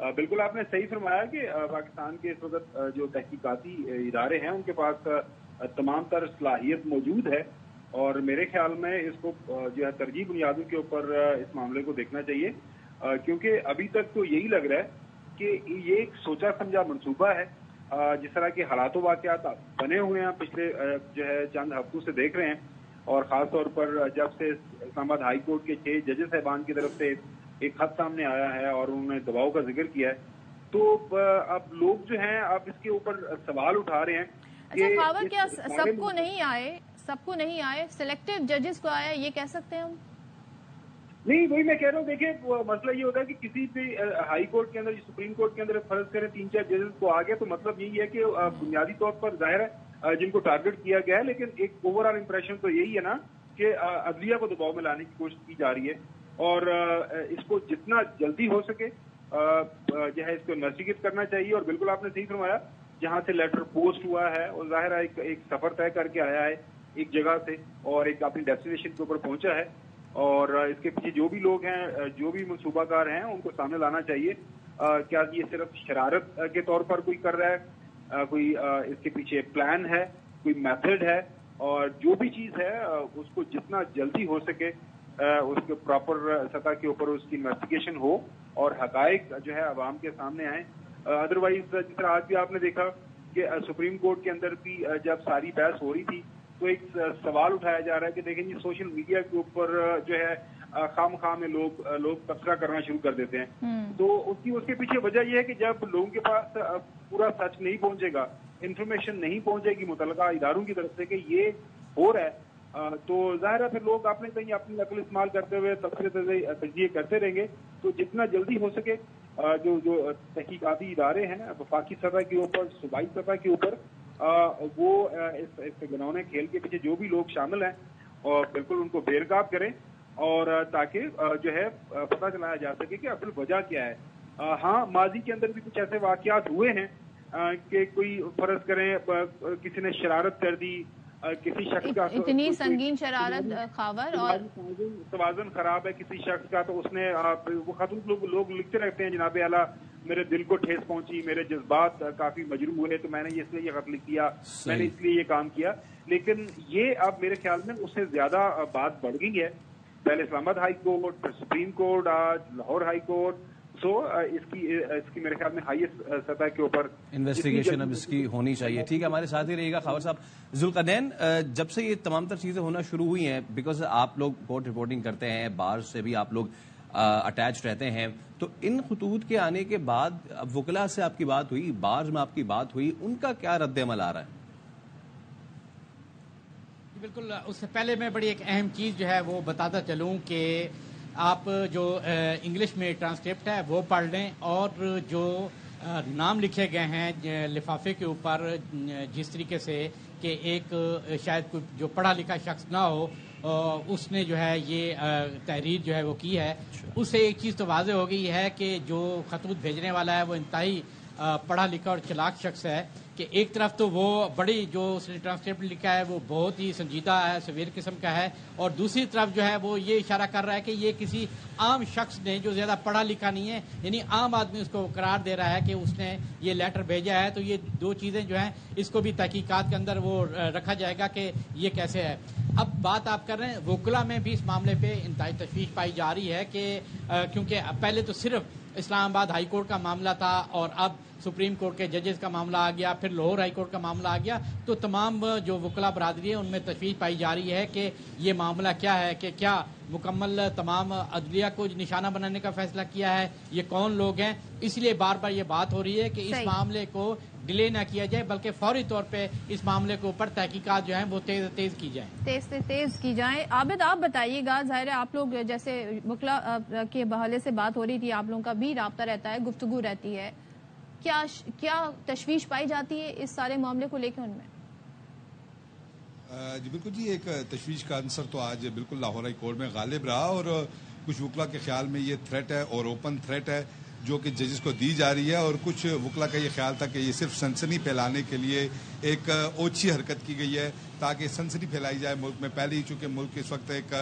بالکل آپ نے صحیح فرمایا کہ پاکستان کے اس وقت جو تحقیقاتی ادارے ہیں ان کے پاس تمام تر صلاحیت موجود ہے، اور میرے خیال میں اس کو جو ہے ترجیح بنیادوں کے اوپر اس معاملے کو دیکھنا چاہیے، کیونکہ ابھی تک تو یہی لگ رہا ہے کہ یہ ایک سوچا سمجھا منصوبہ ہے۔ جس طرح کے حالات و واقعات بنے ہوئے ہیں پچھلے جو ہے چند ہفتوں سے دیکھ رہے ہیں، اور خاص طور پر جب سے اسلام آباد ہائی کورٹ کے 6 ججز صاحبان کی طرف سے ایک خط سامنے آیا ہے اور انہوں نے دباؤ کا ذکر کیا ہے، تو اب لوگ جو ہیں اب اس کے اوپر سوال اٹھا رہے ہیں۔ اچھا خاور، کیا سب کو نہیں آئے سلیکٹو ججز کو آیا، یہ کہہ سکتے ہیں ہم؟ نہیں، وہی میں کہہ رہا ہوں، دیکھیں مسئلہ یہ ہوتا ہے کہ کسی بھی ہائی کورٹ کے اندر، سپریم کورٹ کے اندر فرض کریں 3-4 ججز کو آ گیا تو مطلب یہی ہے کہ بنیادی طور پر ظاہر ہے جن کو ٹارگٹ کیا گیا ہے، لیکن ایک اوور آل امپریشن تو یہی ہے نا کہ عدلیہ کو دباؤ میں لانے کی کوشش کی جا رہی ہے، اور اس کو جتنا جلدی ہو سکے جو ہے اس کو انویسٹیگیٹ کرنا چاہیے۔ اور بالکل آپ نے صحیح فرمایا، جہاں سے لیٹر پوسٹ ہوا ہے اور ظاہر ہے ایک سفر طے کر کے آیا ہے ایک جگہ سے اور ایک اپنی ڈیسٹینیشن کے اوپر پہنچا ہے، اور اس کے پیچھے جو بھی لوگ ہیں، جو بھی منصوبہ کار ہیں، ان کو سامنے لانا چاہیے۔ کیا یہ صرف شرارت کے طور پر کوئی کر رہا ہے، کوئی اس کے پیچھے پلان ہے، کوئی میتھڈ ہے، اور جو بھی چیز ہے اس کو جتنا جلدی ہو سکے اس کے پراپر سطح کے اوپر اس کی انویسٹیگیشن ہو اور حقائق جو ہے عوام کے سامنے آئیں۔ ادروائز جس طرح آج بھی آپ نے دیکھا کہ سپریم کورٹ کے اندر بھی جب ساری بحث ہو رہی تھی تو ایک سوال اٹھایا جا رہا ہے کہ دیکھیں جی سوشل میڈیا کے اوپر جو ہے خام خواہ میں لوگ تبصرہ کرنا شروع کر دیتے ہیں، تو اس کے پیچھے وجہ یہ ہے کہ جب لوگوں کے پاس پورا سچ نہیں پہنچے گا، انفارمیشن نہیں پہنچے گی متعلقہ اداروں کی طرف سے کہ یہ ہو رہا ہے، تو ظاہر ہے پھر لوگ اپنے کہیں اپنی عقل استعمال کرتے ہوئے تجزیے کرتے رہیں گے۔ تو جتنا جلدی ہو سکے جو تحقیقاتی ادارے ہیں وفاقی سطح کے اوپر، صوبائی سطح کے اوپر، وہ اس گنونے کھیل کے پیچھے جو بھی لوگ شامل ہیں اور بالکل ان کو بےنقاب کریں، اور تاکہ جو ہے پتہ چلایا جا سکے کہ اصل وجہ کیا ہے۔ ہاں، ماضی کے اندر بھی کچھ ایسے واقعات ہوئے ہیں کہ کوئی فرض کریں کسی نے شرارت کر دی، کسی شخص کا اتنی سنگین شرارت خاور، اور توازن خراب ہے کسی شخص کا، تو اس نے وہ خاتون لوگ لکھتے رہتے ہیں جناب اعلیٰ میرے دل کو ٹھیس پہنچی، میرے جذبات کافی مجروح ہوئے، تو میں نے اس لیے یہ خط لکھ دیا، میں نے اس لیے یہ کام کیا۔ لیکن یہ اب میرے خیال میں اس سے زیادہ بات بڑھ گئی ہے، پہلے اسلام آباد ہائی کورٹ، پھر سپریم کورٹ، آج لاہور ہائی کورٹ، سو اس کی میرے خیال میں ہائیسٹ سطح کے اوپر انویسٹیگیشن اب اس کی ہونی چاہیے۔ ٹھیک ہے، ہمارے ساتھ ہی رہیے گا خاور صاحب۔ ذوالقرنین، جب سے یہ تمام تر چیزیں ہونا شروع ہوئی ہیں، بیکاز آپ لوگ کورٹ رپورٹنگ کرتے ہیں، بار سے بھی آپ لوگ اٹیچ رہتے ہیں، تو ان خطوط کے آنے کے بعد وکلا سے آپ کی بات ہوئی، بارز میں آپ کی بات ہوئی، ان کا کیا رد عمل آ رہا ہے؟ بالکل، اس سے پہلے میں بڑی ایک اہم چیز جو ہے وہ بتاتا چلوں کہ آپ جو انگلش میں ٹرانسکرپٹ ہے وہ پڑھ لیں، اور جو نام لکھے گئے ہیں لفافے کے اوپر جس طریقے سے کہ ایک شاید کوئی جو پڑھا لکھا شخص نہ ہو اس نے جو ہے یہ تحریر جو ہے وہ کی ہے، اس سے ایک چیز تو واضح ہو گئی ہے کہ جو خطوط بھیجنے والا ہے وہ انتہائی پڑھا لکھا اور چلاک شخص ہے، کہ ایک طرف تو وہ بڑی جو اس نے ٹرانسکرپٹ لکھا ہے وہ بہت ہی سنجیدہ ہے، سویر قسم کا ہے، اور دوسری طرف جو ہے وہ یہ اشارہ کر رہا ہے کہ یہ کسی عام شخص نے جو زیادہ پڑھا لکھا نہیں ہے، یعنی عام آدمی اس کو قرار دے رہا ہے کہ اس نے یہ لیٹر بھیجا ہے۔ تو یہ دو چیزیں جو ہیں اس کو بھی تحقیقات کے اندر وہ رکھا جائے گا کہ یہ کیسے ہے۔ اب بات آپ کر رہے ہیں وکلا میں بھی اس معاملے پہ انتہائی تشویش پائی جا رہی ہے کہ کیونکہ پہلے تو صرف اسلام آباد ہائی کورٹ کا معاملہ تھا، اور اب سپریم کورٹ کے ججز کا معاملہ آ گیا، پھر لاہور ہائی کورٹ کا معاملہ آ گیا، تو تمام جو وکلا برادری ہے ان میں تشویش پائی جا رہی ہے کہ یہ معاملہ کیا ہے، کہ کیا مکمل تمام عدلیہ کو نشانہ بنانے کا فیصلہ کیا ہے، یہ کون لوگ ہیں۔ اس لیے بار بار یہ بات ہو رہی ہے کہ اس معاملے کو ڈیلے نہ کیا جائے، بلکہ فوری طور پہ اس معاملے کے اوپر تحقیقات جو ہیں وہ تیز کی جائیں، تیز کی جائیں۔ عابد، آپ بتائیے گا، ظاہر ہے آپ لوگ جیسے وکلا کے بحالے سے بات ہو رہی تھی، آپ لوگوں کا بھی رابطہ رہتا ہے، گفتگو رہتی ہے، کیا تشویش پائی جاتی ہے اس سارے معاملے کو لے کے ان میں؟ جی بالکل جی، ایک تشویش کا عنصر تو آج بالکل لاہور ہائی کورٹ میں غالب رہا، اور کچھ وکلا کے خیال میں یہ تھریٹ ہے اور اوپن تھریٹ ہے جو کہ ججز کو دی جا رہی ہے، اور کچھ وکلا کا یہ خیال تھا کہ یہ صرف سنسنی پھیلانے کے لیے ایک اوچھی حرکت کی گئی ہے تاکہ سنسنی پھیلائی جائے ملک میں۔ پہلے ہی چونکہ ملک اس وقت ایک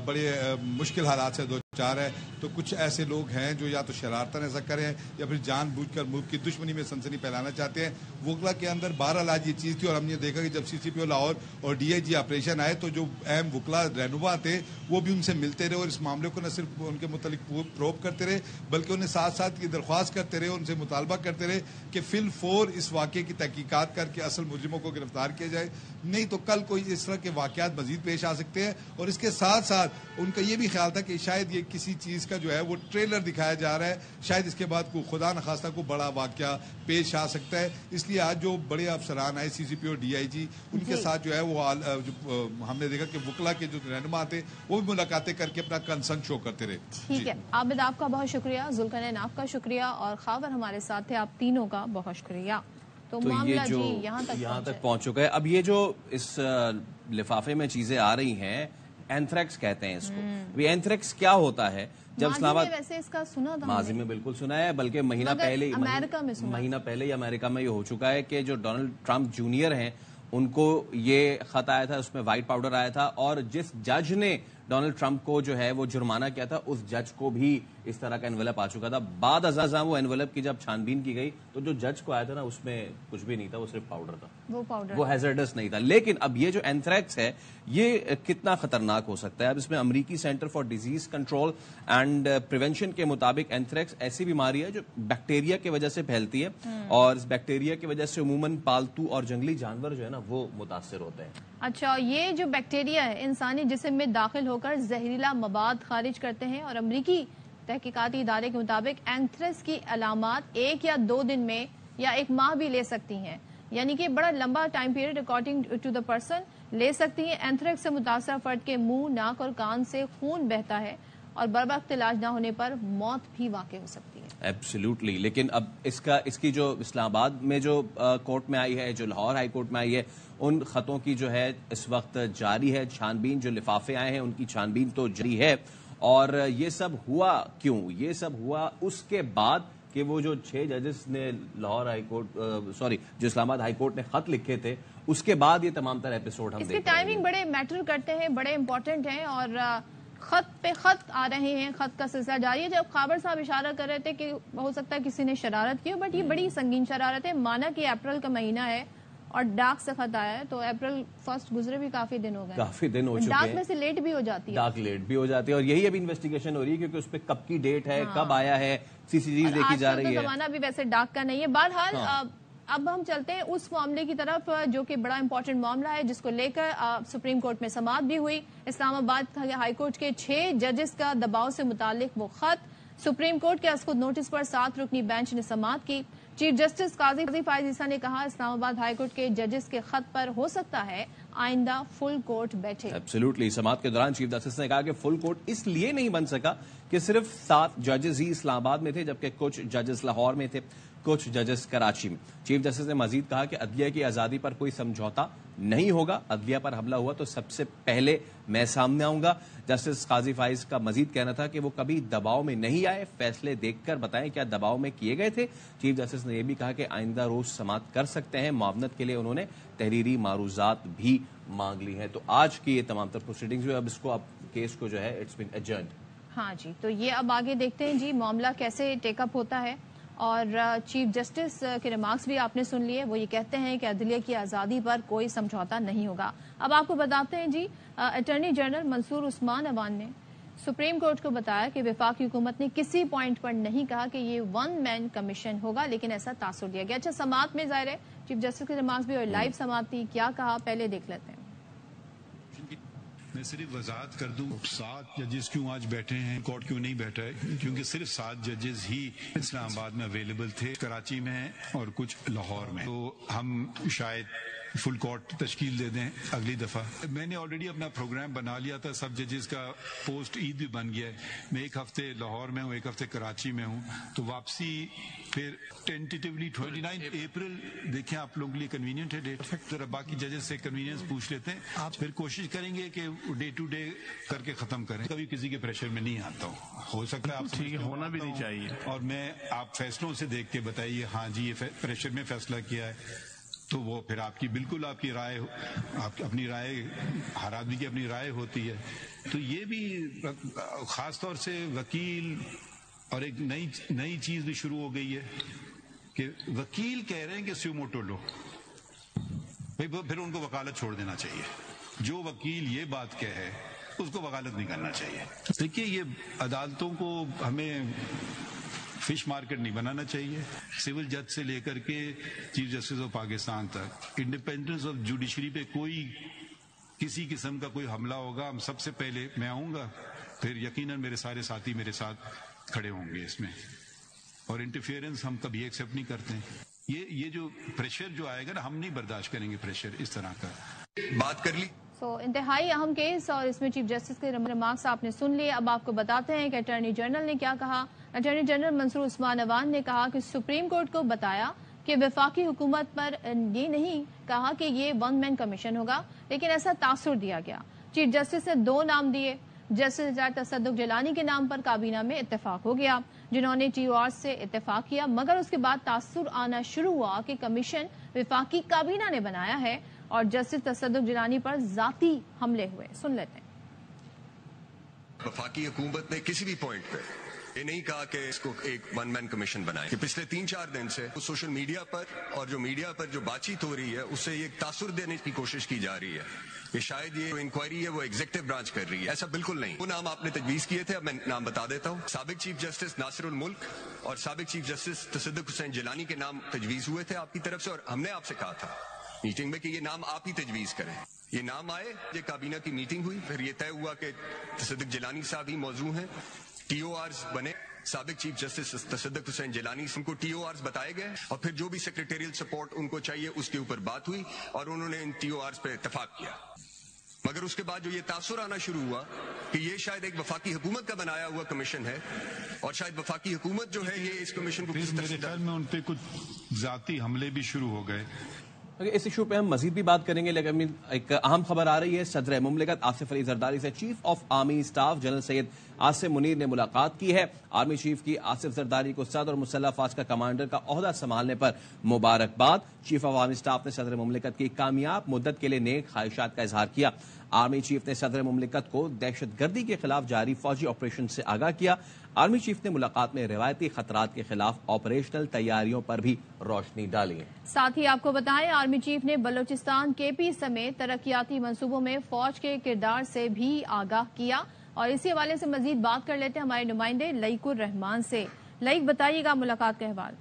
بڑے مشکل حالات سے چار ہے تو کچھ ایسے لوگ ہیں جو یا تو شرارتاً ایسا کریں یا پھر جان بوجھ کر ملک کی دشمنی میں سنسنی پھیلانا چاہتے ہیں. وکلا کے اندر بہرحال آج یہ چیز تھی اور ہم نے دیکھا کہ جب سی سی پی او لاہور اور ڈی آئی جی آپریشن آئے تو جو اہم وکلا رہنما تھے وہ بھی ان سے ملتے رہے اور اس معاملے کو نہ صرف ان کے متعلق پروب کرتے رہے بلکہ انہیں ساتھ ساتھ یہ درخواست کرتے رہے ان سے مطالبہ کرتے رہے کہ فی الفور اس واقعے کی تحقیقات کر کے اصل مجرموں کو گرفتار کیا جائے, نہیں تو کل کوئی اس طرح کے واقعات مزید پیش آ سکتے ہیں. اور اس کے ساتھ ساتھ ان کا یہ بھی خیال تھا کہ شاید یہ کسی چیز کا جو ہے وہ ٹریلر دکھایا جا رہا ہے, شاید اس کے بعد کوئی خدا نخواستہ کو بڑا واقعہ پیش آ سکتا ہے. اس لیے آج جو بڑے افسران آئے سی سی پی او ڈی آئی جی ان کے ساتھ جو ہے وہ ہم نے دیکھا کہ وکلا کے جو رہنما تھے وہ بھی ملاقاتیں کر کے اپنا کنسرن شو کرتے رہے. ٹھیک ہے عابد, آپ کا بہت شکریہ, ذوالقرنین آپ کا شکریہ, اور خاور ہمارے ساتھ تھے, آپ تینوں کا بہت شکریہ. تو معاملہ جی یہاں تک پہنچ چکا ہے. اب یہ جو اس لفافے میں چیزیں آ رہی ہیں اینتھریکس کہتے ہیں اس کو. اینتھریکس کیا ہوتا ہے؟ جب اسلام آباد ویسے اس کا سنا تھا ماضی میں بالکل سنا ہے, بلکہ مہینہ پہلے ہی امریکہ میں یہ ہو چکا ہے کہ جو ڈونلڈ ٹرمپ جونیئر ہیں ان کو یہ خط آیا تھا, اس میں وائٹ پاؤڈر آیا تھا, اور جس جج نے ڈونلڈ ٹرمپ کو جو ہے وہ جرمانہ کیا تھا اس جج کو بھی اس طرح کا انویلپ آ چکا تھا. بعد ازاں وہ انویلپ کی جب چھانبین کی گئی تو جو جج کو آیا تھا نا اس میں کچھ بھی نہیں تھا, وہ صرف پاؤڈر تھا, وہ ہیزرڈس نہیں تھا. لیکن اب یہ جو اینتھریکس ہے یہ کتنا خطرناک ہو سکتا ہے؟ اب اس میں امریکی centre for disease control and prevention کے مطابق اینتھریکس ایسی بیماری ہے جو بیکٹیریا کی وجہ سے پھیلتی ہے, اور اس بیکٹیریا کی وجہ سے عموماً پالتو اور جنگلی جانور جو ہے نا وہ متاثر ہوتے ہیں. اچھا, یہ جو بیکٹیریا ہے انسانی جسم میں داخل ہو کر زہریلا مواد خارج کرتے ہیں, اور امریکی تحقیقاتی ادارے کے مطابق اینتھریکس کی علامات 1 یا 2 دن میں یا 1 ماہ بھی لے سکتی ہیں, یعنی کہ بڑا لمبا time period according to the person لے سکتی ہیں. اینتھریکس سے متاثرہ فرد کے منہ, ناک اور کان سے خون بہتا ہے اور بروقت علاج نہ ہونے پر موت بھی واقع ہو سکتی ہے. ایبسلیوٹلی. لیکن اب اس کی جو اسلام آباد میں جو کورٹ میں آئی ہے, جو لاہور ہائی کورٹ میں آئی ہے, ان خطوں کی جو ہے اس وقت جاری ہے چھانبین. جو لفافے آئے ہیں ان کی چھانبین تو جاری ہے. اور یہ سب ہوا کیوں؟ یہ سب ہوا اس کے بعد کہ وہ جو 6 ججز نے لاہور ہائی کورٹ جو اسلام آباد ہائی کورٹ نے خط لکھے تھے اس کے بعد یہ تمام تر ایپیسوڈ ہم دیکھ رہے ہیں. اس کی ٹائمنگ بڑے میٹر کرتے ہیں, بڑے امپورٹنٹ ہیں, اور خط پہ خط آ رہے ہیں, خط کا سلسلہ جاری ہے. جب خابر صاحب اشارہ کر رہے تھے کہ ہو سکتا ہے کسی نے شرارت کی, بٹ یہ بڑی سنگین شرارت ہے. مانا کہ اپریل کا مہینہ ہے اور ڈاک سے خط آیا ہے, تو اپریل 1 گزرے بھی کافی دن ہو گئے, کافی دن ہو چکے ہیں. ڈاک میں سے لیٹ بھی ہو جاتی ہے, ڈاک لیٹ بھی ہو جاتی ہے, اور یہی ابھی انویسٹیگیشن ہو رہی ہے کیونکہ اس پہ کب کی ڈیٹ ہے, کب آیا ہے, سی سی ٹی وی دیکھی جا رہی ہے. زمانہ بھی ویسے ڈاک کا نہیں ہے. بہرحال اب ہم چلتے ہیں اس معاملے کی طرف جو کہ بڑا امپورٹنٹ معاملہ ہے, جس کو لے کر سپریم کورٹ میں سماعت بھی ہوئی. اسلام آباد ہائی کورٹ کے 6 ججز کا دباؤ سے متعلق وہ خط سپریم کورٹ کے از خود نوٹس پر 7 رکنی بینچ نے سماعت کی. چیف جسٹس قاضی فائز عیسیٰ نے کہا اسلام آباد ہائی کورٹ کے ججز کے خط پر ہو سکتا ہے آئندہ فل کورٹ بیٹھے. ایبسلیوٹلی. سماعت کے دوران چیف جسٹس نے کہا کہ فل کورٹ اس لیے نہیں بن سکا کہ صرف 7 ججز ہی اسلام آباد میں تھے, جبکہ کچھ ججز لاہور میں تھے, کچھ ججز کراچی میں. چیف جسٹس نے مزید کہا کہ عدلیہ کی آزادی پر کوئی سمجھوتا نہیں ہوگا, عدلیہ پر حملہ ہوا تو سب سے پہلے میں سامنے آؤں گا. جسٹس قاضی فائز کا مزید کہنا تھا کہ وہ کبھی دباؤ میں نہیں آئے, فیصلے دیکھ کر بتائیں کیا دباؤ میں کیے گئے تھے. چیف جسٹس نے یہ بھی کہا کہ آئندہ روز سماعت کر سکتے ہیں. معاونت کے لیے انہوں نے تحریری معروضات بھی مانگ لی ہیں. تو آج کی یہ تمام تر پروسیڈنگز ہوئی, اب اس کو کیس کو جو ہے اٹس بین ایڈجرنڈ. ہاں جی, تو یہ اب آگے دیکھتے ہیں جی معاملہ کیسے ٹیک اپ ہوتا ہے. اور چیف جسٹس کے ریمارکس بھی آپ نے سن لیے, وہ یہ کہتے ہیں کہ عدلیہ کی آزادی پر کوئی سمجھوتا نہیں ہوگا. اب آپ کو بتاتے ہیں جی, اٹارنی جنرل منصور عثمان عوان نے سپریم کورٹ کو بتایا کہ وفاقی حکومت نے کسی پوائنٹ پر نہیں کہا کہ یہ 1 مین کمیشن ہوگا, لیکن ایسا تاثر دیا گیا. اچھا, سماعت میں ظاہر ہے چیف جسٹس کے ریمارکس بھی اور لائیو سماعت تھی, کیا کہا پہلے دیکھ لیتے ہیں. میں صرف وضاحت کر دوں 7 ججز کیوں آج بیٹھے ہیں, کورٹ کیوں نہیں بیٹھا ہے, کیونکہ صرف 7 ججز ہی اسلام آباد میں اویلیبل تھے, کراچی میں اور کچھ لاہور میں. تو ہم شاید فل کورٹ تشکیل دے دیں اگلی دفعہ. میں نے آلریڈی اپنا پروگرام بنا لیا تھا, سب ججز کا پوسٹ عید بھی بن گیا ہے. میں 1 ہفتے لاہور میں ہوں, 1 ہفتے کراچی میں ہوں, تو واپسی پھر ٹینٹیٹیولی 29 اپریل دیکھیں آپ لوگوں کے لیے کنوینئنٹ ہے ڈیٹ. ذرا باقی ججز سے کنوینئنس پوچھ لیتے ہیں, پھر کوشش کریں گے کہ ڈے ٹو ڈے کر کے ختم کریں. کبھی کسی کے پریشر میں نہیں آتا ہوں, ہو سکتا ہے آپ ٹھیک ہے, ہونا بھی نہیں چاہیے, اور میں آپ فیصلوں سے دیکھ کے بتائیے ہاں جی یہ پریشر میں فیصلہ کیا ہے, تو وہ پھر آپ کی بالکل آپ کی رائے، اپنی رائے، ہر آدمی کی اپنی رائے ہوتی ہے. تو یہ بھی خاص طور سے وکیل، اور ایک نئی چیز بھی شروع ہو گئی ہے کہ وکیل کہہ رہے ہیں کہ سیو موٹو لو، پھر ان کو وکالت چھوڑ دینا چاہیے. جو وکیل یہ بات کہے اس کو وکالت نہیں کرنا چاہیے. دیکھیے یہ عدالتوں کو ہمیں فش مارکیٹ نہیں بنانا چاہیے. سول جج سے لے کر کے چیف جسٹس آف پاکستان تک انڈیپینڈنس آف جوڈیشری پہ کوئی کسی قسم کا کوئی حملہ ہوگا، ہم سب سے پہلے میں آؤں گا، پھر یقیناً میرے سارے ساتھی میرے ساتھ کھڑے ہوں گے اس میں. اور انٹرفیئرنس ہم کبھی ایکسیپٹ نہیں کرتے. یہ جو پریشر جو آئے گا نا، ہم نہیں برداشت کریں گے پریشر اس طرح کا. بات کر لی انتہائی اہم کیس، اور اس میں چیف جسٹس کے ریمارکس آپ نے سن لیے. اب آپ کو بتاتے ہیں کہ اٹارنی جنرل نے کیا کہا. اٹارنی جنرل منصور عثمان عوان نے کہا کہ سپریم کورٹ کو بتایا کہ وفاقی حکومت پر یہ نہیں کہا کہ یہ ون مین کمیشن ہوگا، لیکن ایسا تاثر دیا گیا. چیف جسٹس نے 2 نام دیے. جسٹس تصدق جیلانی کے نام پر کابینہ میں اتفاق ہو گیا، جنہوں نے ٹی او آر سے اتفاق کیا، مگر اس کے بعد تاثر آنا شروع ہوا کہ کمیشن وفاقی کابینہ نے بنایا ہے اور جسٹس تصدق جیلانی پر ذاتی حملے ہوئے. سن لیتے ہیں. وفاقی حکومت نے کسی بھی پوائنٹ پہ یہ نہیں کہا کہ اس کو ایک ون مین کمیشن بنائے. کہ پچھلے 3-4 دن سے سوشل میڈیا پر اور جو میڈیا پر جو بات چیت ہو رہی ہے اس سے یہ تاثر دینے کی کوشش کی جا رہی ہے کہ شاید یہ انکوائری ہے وہ ایگزیکٹو برانچ کر رہی ہے. ایسا بالکل نہیں. وہ نام آپ نے تجویز کیے تھے، اب میں نام بتا دیتا ہوں. سابق چیف جسٹس ناصر الملک اور سابق چیف جسٹس تصدق حسین جیلانی کے نام تجویز ہوئے تھے آپ کی طرف سے، اور ہم نے آپ سے کہا تھا میٹنگ میں کہ یہ نام آپ ہی تجویز کریں. یہ نام آئے، یہ کابینہ کی میٹنگ ہوئی، پھر یہ طے ہوا کہ تصدق جیلانی صاحب ہی موضوع ہیں. ٹی او آرز بنے. سابق چیف جسٹس تصدق حسین جیلانی ان کو ٹی او آرز بتائے گئے، اور پھر جو بھی سیکریٹریل سپورٹ ان کو چاہیے اس کے اوپر بات ہوئی اور انہوں نے ان ٹی او آرز پہ اتفاق کیا. مگر اس کے بعد جو یہ تاثر آنا شروع ہوا کہ یہ شاید ایک وفاقی حکومت کا بنایا ہوا کمیشن ہے، اور شاید وفاقی حکومت جو ہے یہ اس کمیشن کو میرے خیال میں ان پہ کچھ ذاتی حملے بھی شروع ہو گئے. اس ایشو پہ ہم مزید بھی بات کریں گے، لیکن ایک اہم خبر آ رہی ہے. صدر مملکت آصف علی زرداری سے chief of army staff general Syed Asim Munir نے ملاقات کی ہے. آرمی چیف کی آصف زرداری کو صدر اور مسلح افواج کا کمانڈر کا عہدہ سنبھالنے پر مبارکباد. چیف آف آرمی اسٹاف نے صدر مملکت کی کامیاب مدت کے لیے نیک خواہشات کا اظہار کیا. آرمی چیف نے صدر مملکت کو دہشت گردی کے خلاف جاری فوجی آپریشن سے آگاہ کیا. آرمی چیف نے ملاقات میں روایتی خطرات کے خلاف آپریشنل تیاریوں پر بھی روشنی ڈالی. ساتھ ہی آپ کو بتائیں آرمی چیف نے بلوچستان کے پی سمیت ترقیاتی منصوبوں میں فوج کے کردار سے بھی آگاہ کیا. اور اسی حوالے سے مزید بات کر لیتے ہیں ہمارے نمائندے لئیک الرحمان سے. لئیک، بتائیے گا ملاقات کا احوال.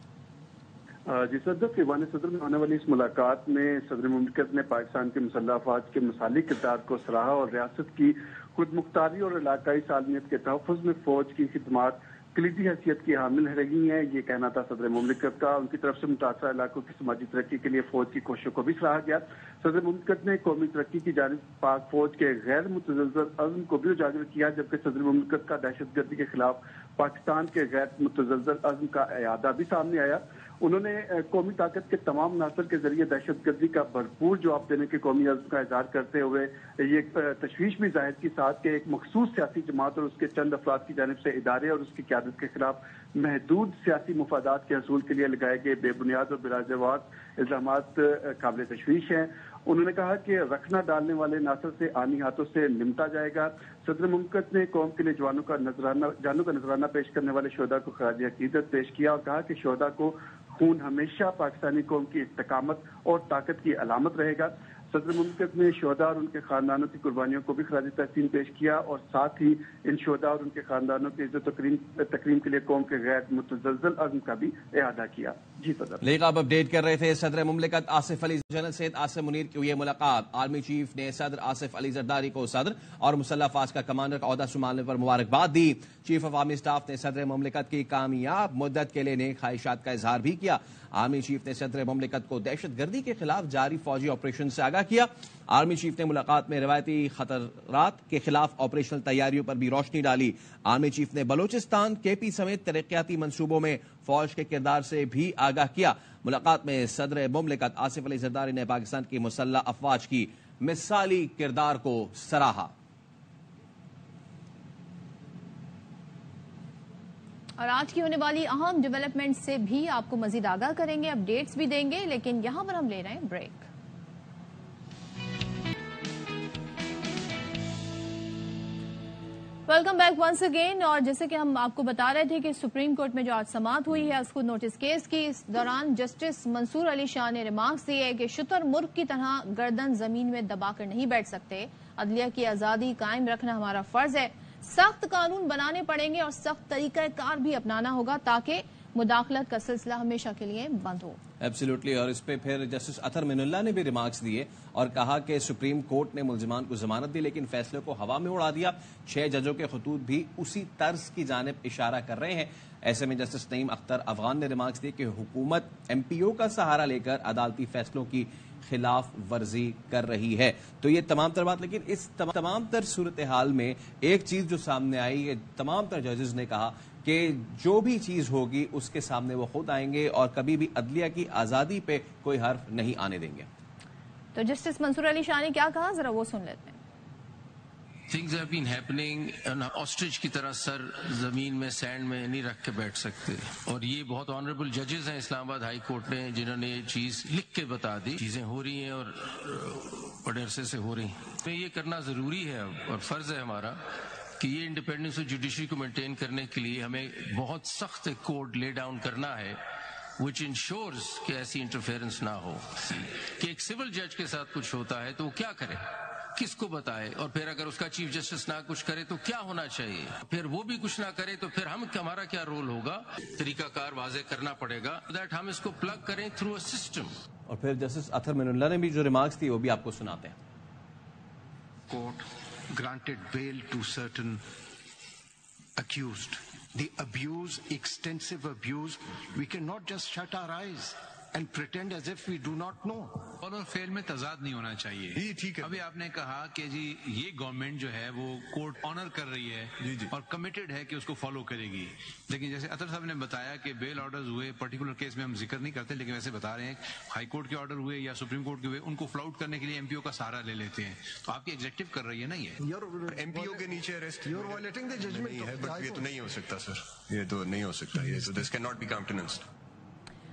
جی صدر، ایوان صدر میں ہونے والی اس ملاقات میں صدر مملکت نے پاکستان کے مسلح افواج کے مثالی کردار کو سراہا اور ریاست کی خود مختاری اور علاقائی سالمیت کے تحفظ میں فوج کی خدمات کلیدی حیثیت کی حامل رہی ہیں. یہ کہنا تھا صدر مملکت کا. ان کی طرف سے متاثرہ علاقوں کی سماجی ترقی کے لیے فوج کی کوششوں کو بھی سراہا گیا. صدر مملکت نے قومی ترقی کی جانب پاک فوج کے غیر متزلزل عزم کو بھی اجاگر کیا، جبکہ صدر مملکت کا دہشت گردی کے خلاف پاکستان کے غیر متزلزل عزم کا اعادہ بھی سامنے آیا. انہوں نے قومی طاقت کے تمام عناصر کے ذریعے دہشت گردی کا بھرپور جواب دینے کے قومی عزم کا اظہار کرتے ہوئے یہ تشویش بھی ظاہر کی ساتھ کہ ایک مخصوص سیاسی جماعت اور اس کے چند افراد کی جانب سے ادارے اور اس کی قیادت کے خلاف محدود سیاسی مفادات کے حصول کے لیے لگائے گئے بے بنیاد اور بلا جواز الزامات قابل تشویش ہیں. انہوں نے کہا کہ رکھنا ڈالنے والے عناصر سے آنی ہاتھوں سے نمٹا جائے گا. صدر مملکت نے قوم کے لیے جانوں کا نذرانہ پیش کرنے والے شہداء کو خراج عقیدت پیش کیا اور کہا کہ شہداء کو خون ہمیشہ پاکستانی قوم کی استقامت اور طاقت کی علامت رہے گا. صدر مملکت نے شہداء اور ان کے خاندانوں کی قربانیوں کو بھی خراج تحسین پیش کیا اور ساتھ ہی ان شہداء اور ان کے خاندانوں کی عزت و تکریم کے لیے قوم کے غیر متزلزل عزم کا بھی اعادہ کیا. جی صدر، لیک آپ اپڈیٹ کر رہے تھے. صدر مملکت آصف علی جنرل سید عاصم منیر کی ہوئی ملاقات. آرمی چیف نے صدر آصف علی زرداری کو صدر اور مسلح افواج کا کمانڈر کا عہدہ سنبھالنے پر مبارکباد دی. چیف آف آرمی اسٹاف نے صدر مملکت کی کامیاب مدت کے لیے نیک خواہشات کا اظہار بھی کیا. آرمی چیف نے صدر مملکت کو دہشت گردی کے خلاف جاری فوجی آپریشن سے آگاہ کیا. آرمی چیف نے ملاقات میں روایتی خطرات کے خلاف آپریشنل تیاریوں پر بھی روشنی ڈالی. آرمی چیف نے بلوچستان کے پی سمیت ترقیاتی منصوبوں میں فوج کے کردار سے بھی آگاہ کیا. ملاقات میں صدر مملکت آصف علی زرداری نے پاکستان کی مسلح افواج کی مثالی کردار کو سراہا. اور آج کی ہونے والی اہم ڈیولپمنٹ سے بھی آپ کو مزید آگاہ کریں گے، اپڈیٹس بھی دیں گے، لیکن یہاں پر ہم لے رہے ہیں break. Welcome back once again. اور جیسے کہ ہم آپ کو بتا رہے تھے کہ سپریم کورٹ میں جو آج سماعت ہوئی ہے اس کو نوٹس کیس کی، اس دوران جسٹس منصور علی شاہ نے ریمارکس دیے کہ شتر مرغ کی طرح گردن زمین میں دبا کر نہیں بیٹھ سکتے، عدلیہ کی آزادی قائم رکھنا ہمارا فرض ہے، سخت قانون بنانے پڑیں گے اور سخت طریقہ کار بھی اپنانا ہوگا تاکہ مداخلت کا سلسلہ ہمیشہ کے لیے بند ہو۔ ایبسلیوٹلی۔ اور اس پہ پھر جسٹس اطہر من اللہ نے بھی ریمارکس دیے اور کہا کہ سپریم کورٹ نے ملزمان کو ضمانت دی لیکن فیصلے کو ہوا میں اڑا دیا، 6 ججوں کے خطوط بھی اسی طرز کی جانب اشارہ کر رہے ہیں۔ ایسے میں جسٹس نعیم اختر افغان نے ریمارکس دیے کہ حکومت ایم پی او کا سہارا لے کر عدالتی فیصلوں کی خلاف ورزی کر رہی ہے۔ تو یہ تمام تر بات، لیکن اس تمام تر صورتحال میں ایک چیز جو سامنے آئی ہے، تمام تر ججز نے کہا کہ جو بھی چیز ہوگی اس کے سامنے وہ خود آئیں گے اور کبھی بھی عدلیہ کی آزادی پہ کوئی حرف نہیں آنے دیں گے۔ تو جسٹس منصور علی شاہ نے کیا کہا، ذرا وہ سن لیتے ہیں۔ Things have been happening and ostrich کی طرح سر زمین میں سینڈ میں نہیں رکھ کے بیٹھ سکتے، اور یہ بہت آنریبل ججز ہیں اسلام آباد ہائی کورٹ نے جنہوں نے یہ چیز لکھ کے بتا دی، چیزیں ہو رہی ہیں اور بڑے عرصے سے ہو رہی ہیں، یہ کرنا ضروری ہے اور فرض ہے ہمارا کہ یہ انڈیپینڈنس آف جوڈیشری کو مینٹین کرنے کے لیے ہمیں بہت سخت کوڈ لے ڈاؤن کرنا ہے which ensures کہ ایسی انٹرفیئرنس نہ ہو، کہ ایک سول جج کے ساتھ کچھ ہوتا ہے تو وہ کیا کرے، کس کو بتائے، اور پھر اگر اس کا چیف جسٹس نہ کچھ کرے تو کیا ہونا چاہیے، پھر وہ بھی کچھ نہ کرے تو پھر ہمارا کیا رول ہوگا، طریقہ کار واضح کرنا پڑے گا دیٹ ہم اس کو پلگ کریں تھرو اے سسٹم۔ اور پھر جسٹس اطہر من اللہ نے بھی جو ریمارکس دی وہ بھی آپ کو سناتے ہیں۔ Court granted bail to certain accused. The abuse, extensive abuse, we cannot just shut our eyes and pretend as if we do not know. اور فیل میں تضاد نہیں ہونا چاہیے۔ جی ٹھیک ہے۔ ابھی آپ نے کہا کہ جی یہ گورنمنٹ جو ہے وہ کورٹ آنر کر رہی ہے اور کمیٹڈ ہے کہ اس کو فالو کرے گی، لیکن جیسے اطہر صاحب نے بتایا کہ بیل آرڈرز ہوئے، پرٹیکولر کیس میں ہم ذکر نہیں کرتے لیکن ویسے بتا رہے ہیں ہائی کورٹ کے آرڈر ہوئے یا سپریم کورٹ کے ہوئے، ان کو فلاؤٹ کرنے کے لیے ایم پی او کا سہارا لے لیتے ہیں، تو آپ کی ایگزیکٹو کر رہی ہے نا یہ ایم پی او کے نیچے ارسٹ نہیں ہے، بٹ یہ تو نہیں ہو سکتا سر، یہ تو نہیں ہو سکتا، یہ تو دس کین ناٹ بی کاؤنٹیننسڈ۔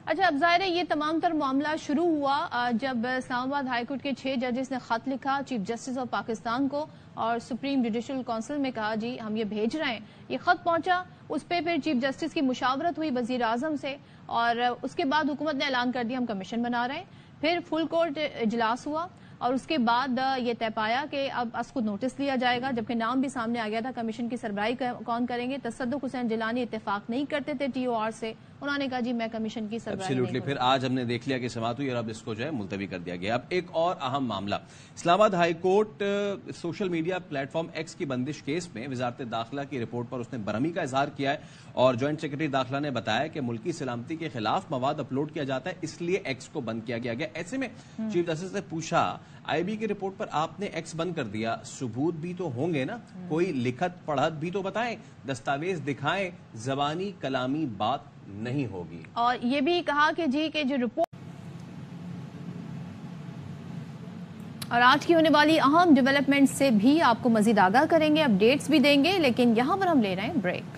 اچھا، اب ظاہر ہے یہ تمام تر معاملہ شروع ہوا جب اسلام آباد ہائی کورٹ کے 6 ججز نے خط لکھا چیف جسٹس آف پاکستان کو اور سپریم جوڈیشل کونسل میں کہا جی ہم یہ بھیج رہے ہیں۔ یہ خط پہنچا، اس پہ پھر چیف جسٹس کی مشاورت ہوئی وزیر اعظم سے اور اس کے بعد حکومت نے اعلان کر دیا ہم کمیشن بنا رہے ہیں۔ پھر فل کورٹ اجلاس ہوا اور اس کے بعد یہ طے پایا کہ اب اس کو نوٹس لیا جائے گا، جبکہ نام بھی سامنے آ گیا تھا کمیشن کی سربراہی کون کریں گے۔ تصدق حسین جیلانی اتفاق نہیں کرتے تھے ٹی او آر سے، انہوں نے کہا جی میں کمیشن کی سربراہی نہیں کروں۔ پھر آج ہم نے دیکھ لیا کہ سماعت ہوئی اور اب اس کو جو ہے ملتوی کر دیا گیا۔ اب ایک اور اہم معاملہ، اسلام آباد high court social media plate form x کی بندش کیس میں وزارت داخلہ کی رپورٹ پر اس نے برہمی کا اظہار کیا ہے اور جوائنٹ سیکرٹری داخلہ نے بتایا کہ ملکی سلامتی کے خلاف مواد اپلوڈ کیا جاتا ہے، اس لیے ایکس کو بند کیا گیا۔ ایسے میں چیف جسٹس نے پوچھا آئی بی کی رپورٹ پر آپ نے ایکس بند کر دیا، ثبوت بھی تو ہوں گے نا، کوئی لکھت پڑھت بھی تو بتائیں، دستاویز دکھائیں، زبانی کلامی بات نہیں ہوگی۔ اور یہ بھی کہا کہ جی کہ جو رپورٹ اور آج کی ہونے والی اہم ڈیولپمنٹ سے بھی آپ کو مزید آگاہ کریں گے، اپڈیٹس بھی دیں گے، لیکن یہاں پر ہم لے رہے ہیں break.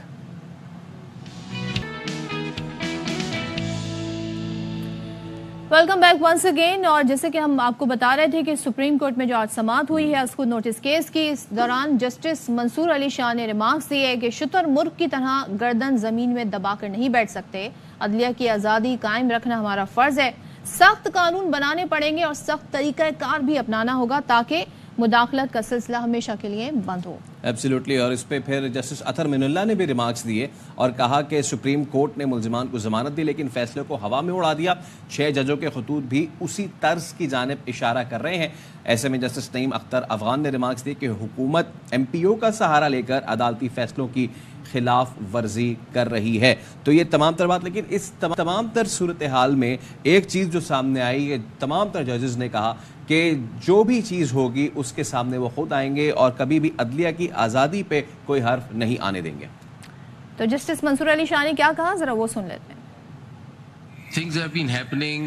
Welcome back once again. اور جیسے کہ ہم آپ کو بتا رہے تھے کہ سپریم کورٹ میں جو آج سماعت ہوئی ہے اس کو نوٹس کیس کی، اس دوران جسٹس منصور علی شاہ نے ریمارکس دیے کہ شتر مرغ کی طرح گردن زمین میں دبا کر نہیں بیٹھ سکتے، عدلیہ کی آزادی قائم رکھنا ہمارا فرض ہے، سخت قانون بنانے پڑیں گے اور سخت طریقہ کار بھی اپنانا ہوگا تاکہ مداخلت کا سلسلہ ہمیشہ کے لیے بند ہو۔ ایبسلیوٹلی۔ اور اس پہ پھر جسٹس اطہر من اللہ نے بھی ریمارکس دیے اور کہا کہ سپریم کورٹ نے ملزمان کو ضمانت دی لیکن فیصلے کو ہوا میں اڑا دیا، 6 ججوں کے خطوط بھی اسی طرز کی جانب اشارہ کر رہے ہیں۔ ایسے میں جسٹس نعیم اختر افغان نے ریمارکس دی کہ حکومت ایم پی او کا سہارا لے کر عدالتی فیصلوں کی خلاف ورزی کر رہی ہے۔ تو یہ تمام تر بات، لیکن اس تمام تر صورتحال میں ایک چیز جو سامنے آئی ہے، تمام تر ججز نے کہا کہ جو بھی چیز ہوگی اس کے سامنے وہ خود آئیں گے اور کبھی بھی عدلیہ کی آزادی پہ کوئی حرف نہیں آنے دیں گے۔ تو جسٹس منصور علی شاہ نے کیا کہا، ذرا وہ سن لیتے ہیں۔ Things have been happening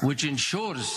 which ensures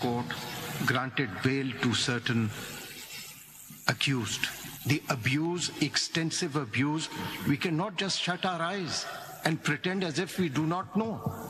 Court granted bail to certain accused. The abuse, extensive abuse, we cannot just shut our eyes and pretend as if we do not know.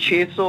600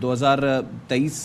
2023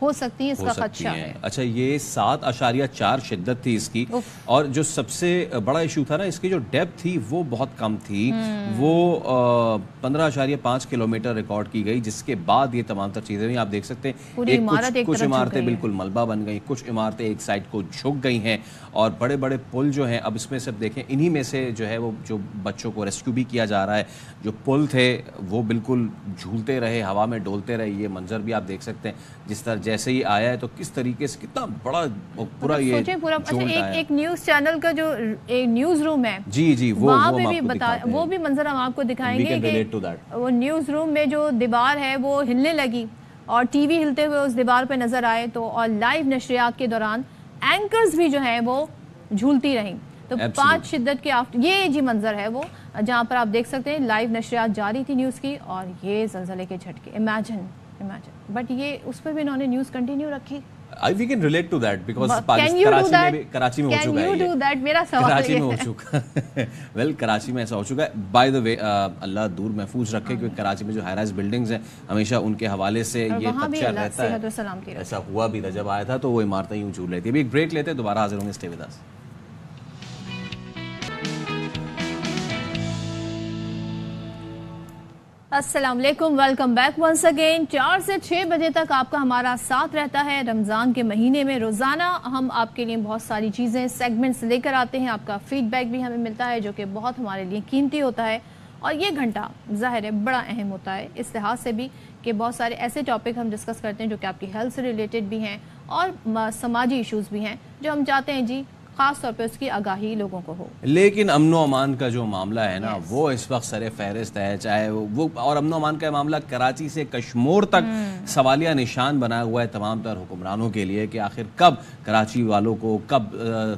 ہو سکتی ہیں، اس کا خدشہ ہے۔ اچھا، یہ 7.4 شدت تھی اس کی، اور جو سب سے بڑا ایشو تھا نا، اس کی جو ڈیپتھ تھی وہ بہت کم تھی، وہ 15.5 کلومیٹر ریکارڈ کی گئی، جس کے بعد یہ تمام تر چیزیں ہوئی۔ آپ دیکھ سکتے ہیں کچھ عمارتیں بالکل ملبہ بن گئی، کچھ عمارتیں ایک سائڈ کو جھک گئی ہیں، اور بڑے بڑے پل جو ہیں، اب اس میں سب دیکھیں انہی میں سے جو ہے وہ جو بچوں کو ریسکیو بھی کیا جا رہا ہے، جو پل تھے وہ بالکل جھولتے رہے، ہوا میں ڈولتے رہے۔ یہ منظر بھی آپ دیکھ سکتے ہیں، جس طرح جیسے ہی آیا ہے تو کس طریقے سے کتنا بڑا پورا یہ ایک نیوز چینل کا جو نیوز روم ہے، جی وہاں پہ بھی وہ بھی منظر ہم آپ کو دکھائیں گے کہ وہ نیوز روم میں جو دیوار ہے وہ ہلنے لگی اور ٹی وی ہلتے ہوئے اس دیوار پہ نظر آئے، تو اور لائیو نشریات کے دوران اینکرز بھی جو ہیں وہ جھولتی رہیں۔ تو 5 شدت کے یہ جی منظر ہے وہ، جہاں پر آپ دیکھ سکتے ہیں لائیو نشریات جاری تھی نیوز کی، اور یہ زلزلے کے جھٹکے، امیجن بٹ یہ اس پر بھی انہوں نے نیوز کنٹینیو رکھی۔ We can relate to that because Karachi میں ہو چکا ہے، میرا سوال یہ ہے ویل کراچی میں ایسا ہو چکا ہے۔ بائی دا وے اللہ دور محفوظ رکھے، کیونکہ کراچی میں جو ہائی رائز بلڈنگز ہیں ہمیشہ ان کے حوالے سے یہ خدشہ رہتا ہے۔ ایسا ہوا بھی تھا جب آیا تھا تو وہ عمارتیں یوں جھول رہی تھی۔ ابھی ایک بریک لیتے ہیں، دوبارہ حاضر ہوں گے، اسٹے ود اس۔ السلام علیکم، ویلکم بیک ونس اگین۔ 4 سے 6 بجے تک آپ کا ہمارا ساتھ رہتا ہے۔ رمضان کے مہینے میں روزانہ ہم آپ کے لیے بہت ساری چیزیں، سیگمنٹس لے کر آتے ہیں، آپ کا فیڈ بیک بھی ہمیں ملتا ہے جو کہ بہت ہمارے لیے قیمتی ہوتا ہے، اور یہ گھنٹہ ظاہر ہے بڑا اہم ہوتا ہے اس لحاظ سے بھی کہ بہت سارے ایسے ٹاپک ہم ڈسکس کرتے ہیں جو کہ آپ کی ہیلتھ سے ریلیٹڈ بھی ہیں اور سماجی ایشوز بھی ہیں، جو ہم چاہتے ہیں جی خاص طور پہ اس کی آگاہی لوگوں کو ہو۔ لیکن امن و امان کا جو معاملہ ہے نا وہ اس وقت سر فہرست ہے، چاہے وہ، اور امن و امان کا معاملہ کراچی سے کشمور تک سوالیہ نشان بنا ہوا ہے تمام تر حکمرانوں کے لیے کہ آخر کب کراچی والوں کو، کب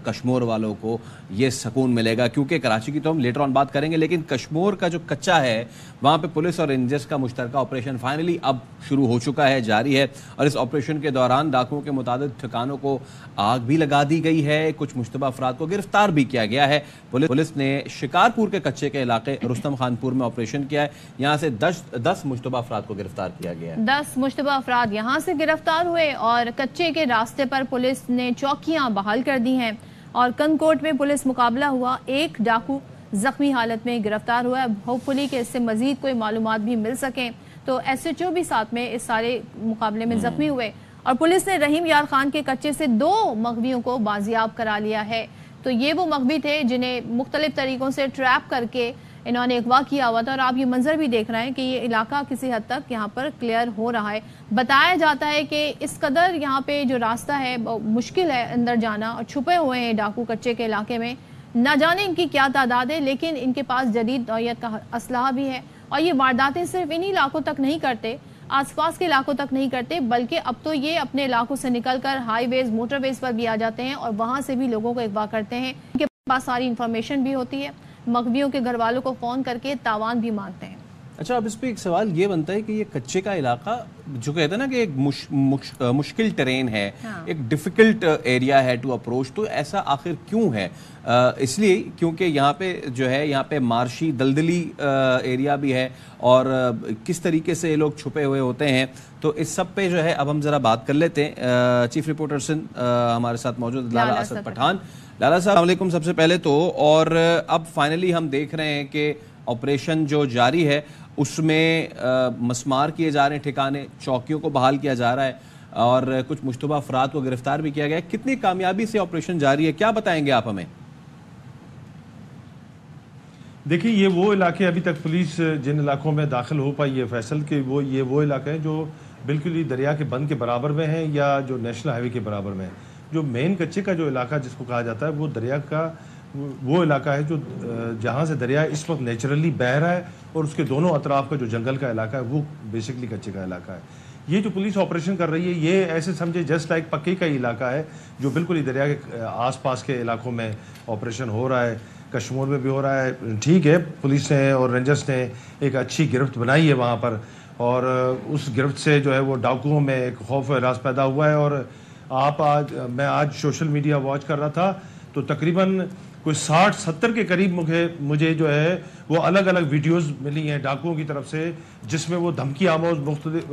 کشمور والوں کو یہ سکون ملے گا، کیونکہ کراچی کی تو ہم لیٹر آن بات کریں گے، لیکن کشمور کا جو کچا ہے وہاں پہ پولیس اور رینجرز کا مشترکہ آپریشن فائنلی اب شروع ہو چکا ہے، جاری ہے، اور اس آپریشن کے دوران ڈاکوؤں کے متعدد ٹھکانوں کو آگ بھی لگا دی گئی ہے، کچھ مشتبہ افراد کو گرفتار بھی کیا گیا ہے۔ پولیس نے شکارپور کے کچے کے علاقے رستم خان پور میں آپریشن کیا ہے، یہاں سے 10 مشتبہ افراد کو گرفتار کیا گیا ہے۔ 10 مشتبہ افراد یہاں سے گرفتار ہوئے، اور کچے کے راستے پر پولیس نے چوکیاں بحال کر دی ہیں، اور کنکوٹ میں پولیس مقابلہ ہوا، ایک ڈاکو زخمی حالت میں گرفتار ہوا ہے۔ ہوپ فلی کہ اس سے مزید کوئی معلومات بھی مل سکیں، تو ایس ایچ او بھی ساتھ میں اس سارے مقابلے میں زخمی ہوئے، اور پولیس نے رحیم یار خان کے کچے سے 2 مغویوں کو بازیاب کرا لیا ہے۔ تو یہ وہ مغوی تھے جنہیں مختلف طریقوں سے ٹریپ کر کے انہوں نے اغوا کیا ہوا تھا، اور آپ یہ منظر بھی دیکھ رہے ہیں کہ یہ علاقہ کسی حد تک یہاں پر کلیئر ہو رہا ہے۔ بتایا جاتا ہے کہ اس قدر یہاں پہ جو راستہ ہے مشکل ہے اندر جانا، اور چھپے ہوئے ہیں ڈاکو کچے کے علاقے میں، نہ جانے ان کی کیا تعداد ہے، لیکن ان کے پاس جدید نوعیت کا اسلحہ بھی ہے، اور یہ وارداتیں صرف انہی علاقوں تک نہیں کرتے، آس پاس کے علاقوں تک نہیں کرتے، بلکہ اب تو یہ اپنے علاقوں سے نکل کر ہائی ویز، موٹر ویز پر بھی آ جاتے ہیں، اور وہاں سے بھی لوگوں کو اغوا کرتے ہیں۔ ان کے پاس ساری انفارمیشن بھی ہوتی ہے، مغویوں کے گھر والوں کو فون کر کے تاوان بھی مانگتے ہیں۔ اچھا، اب اس پہ ایک سوال یہ بنتا ہے کہ یہ کچے کا علاقہ جو کہتے ہیں نا کہ ایک مشکل ٹرین ہے، ایک ڈیفیکلٹ ایریا ہے ٹو اپروچ، تو ایسا آخر کیوں ہے؟ اس لیے کیونکہ یہاں پہ جو ہے یہاں پہ مارشی دلدلی ایریا بھی ہے، اور کس طریقے سے یہ لوگ چھپے ہوئے ہوتے ہیں، تو اس سب پہ جو ہے اب ہم ذرا بات کر لیتے ہیں۔ چیف رپورٹر سندھ ہمارے ساتھ موجود لالا اسد پٹھان۔ لالا صاحب السلام علیکم سب سے پہلے تو، اور اب فائنلی ہم دیکھ رہے ہیں کہ آپریشن جو جاری ہے اس میں مسمار کیے جا رہے ہیں ٹھکانے، چوکیوں کو بحال کیا جا رہا ہے، اور کچھ مشتبہ افراد کو گرفتار بھی کیا گیا ہے۔ کتنی کامیابی سے آپریشن جاری ہے، کیا بتائیں گے آپ ہمیں؟ دیکھیے، یہ وہ علاقے ابھی تک پولیس جن علاقوں میں داخل ہو پائی ہے فیصل کے، وہ علاقے ہیں جو بالکل ہی دریا کے بند کے برابر میں ہیں یا جو نیشنل ہائی وے کے برابر میں ہیں۔ جو مین کچے کا جو علاقہ جس کو کہا جاتا ہے وہ دریا کا وہ علاقہ ہے جو جہاں سے دریا اس وقت نیچرلی بہہ رہا ہے، اور اس کے دونوں اطراف کا جو جنگل کا علاقہ ہے وہ بیسکلی کچے کا علاقہ ہے۔ یہ جو پولیس آپریشن کر رہی ہے یہ ایسے سمجھے جسٹ لائک پکے کا ہی علاقہ ہے جو بالکل ہی دریا کے آس پاس کے علاقوں میں آپریشن ہو رہا ہے، کشمور میں بھی ہو رہا ہے۔ ٹھیک ہے، پولیس نے اور رینجرز نے ایک اچھی گرفت بنائی ہے وہاں پر، اور اس گرفت سے جو ہے وہ ڈاکوؤں میں ایک خوف و ہراس پیدا ہوا ہے۔ اور میں آج سوشل میڈیا واچ کر رہا تھا تو تقریباً کوئی 60-70 کے قریب مجھے جو ہے وہ الگ الگ ویڈیوز ملی ہیں ڈاکوؤں کی طرف سے، جس میں وہ دھمکی آموز مختلف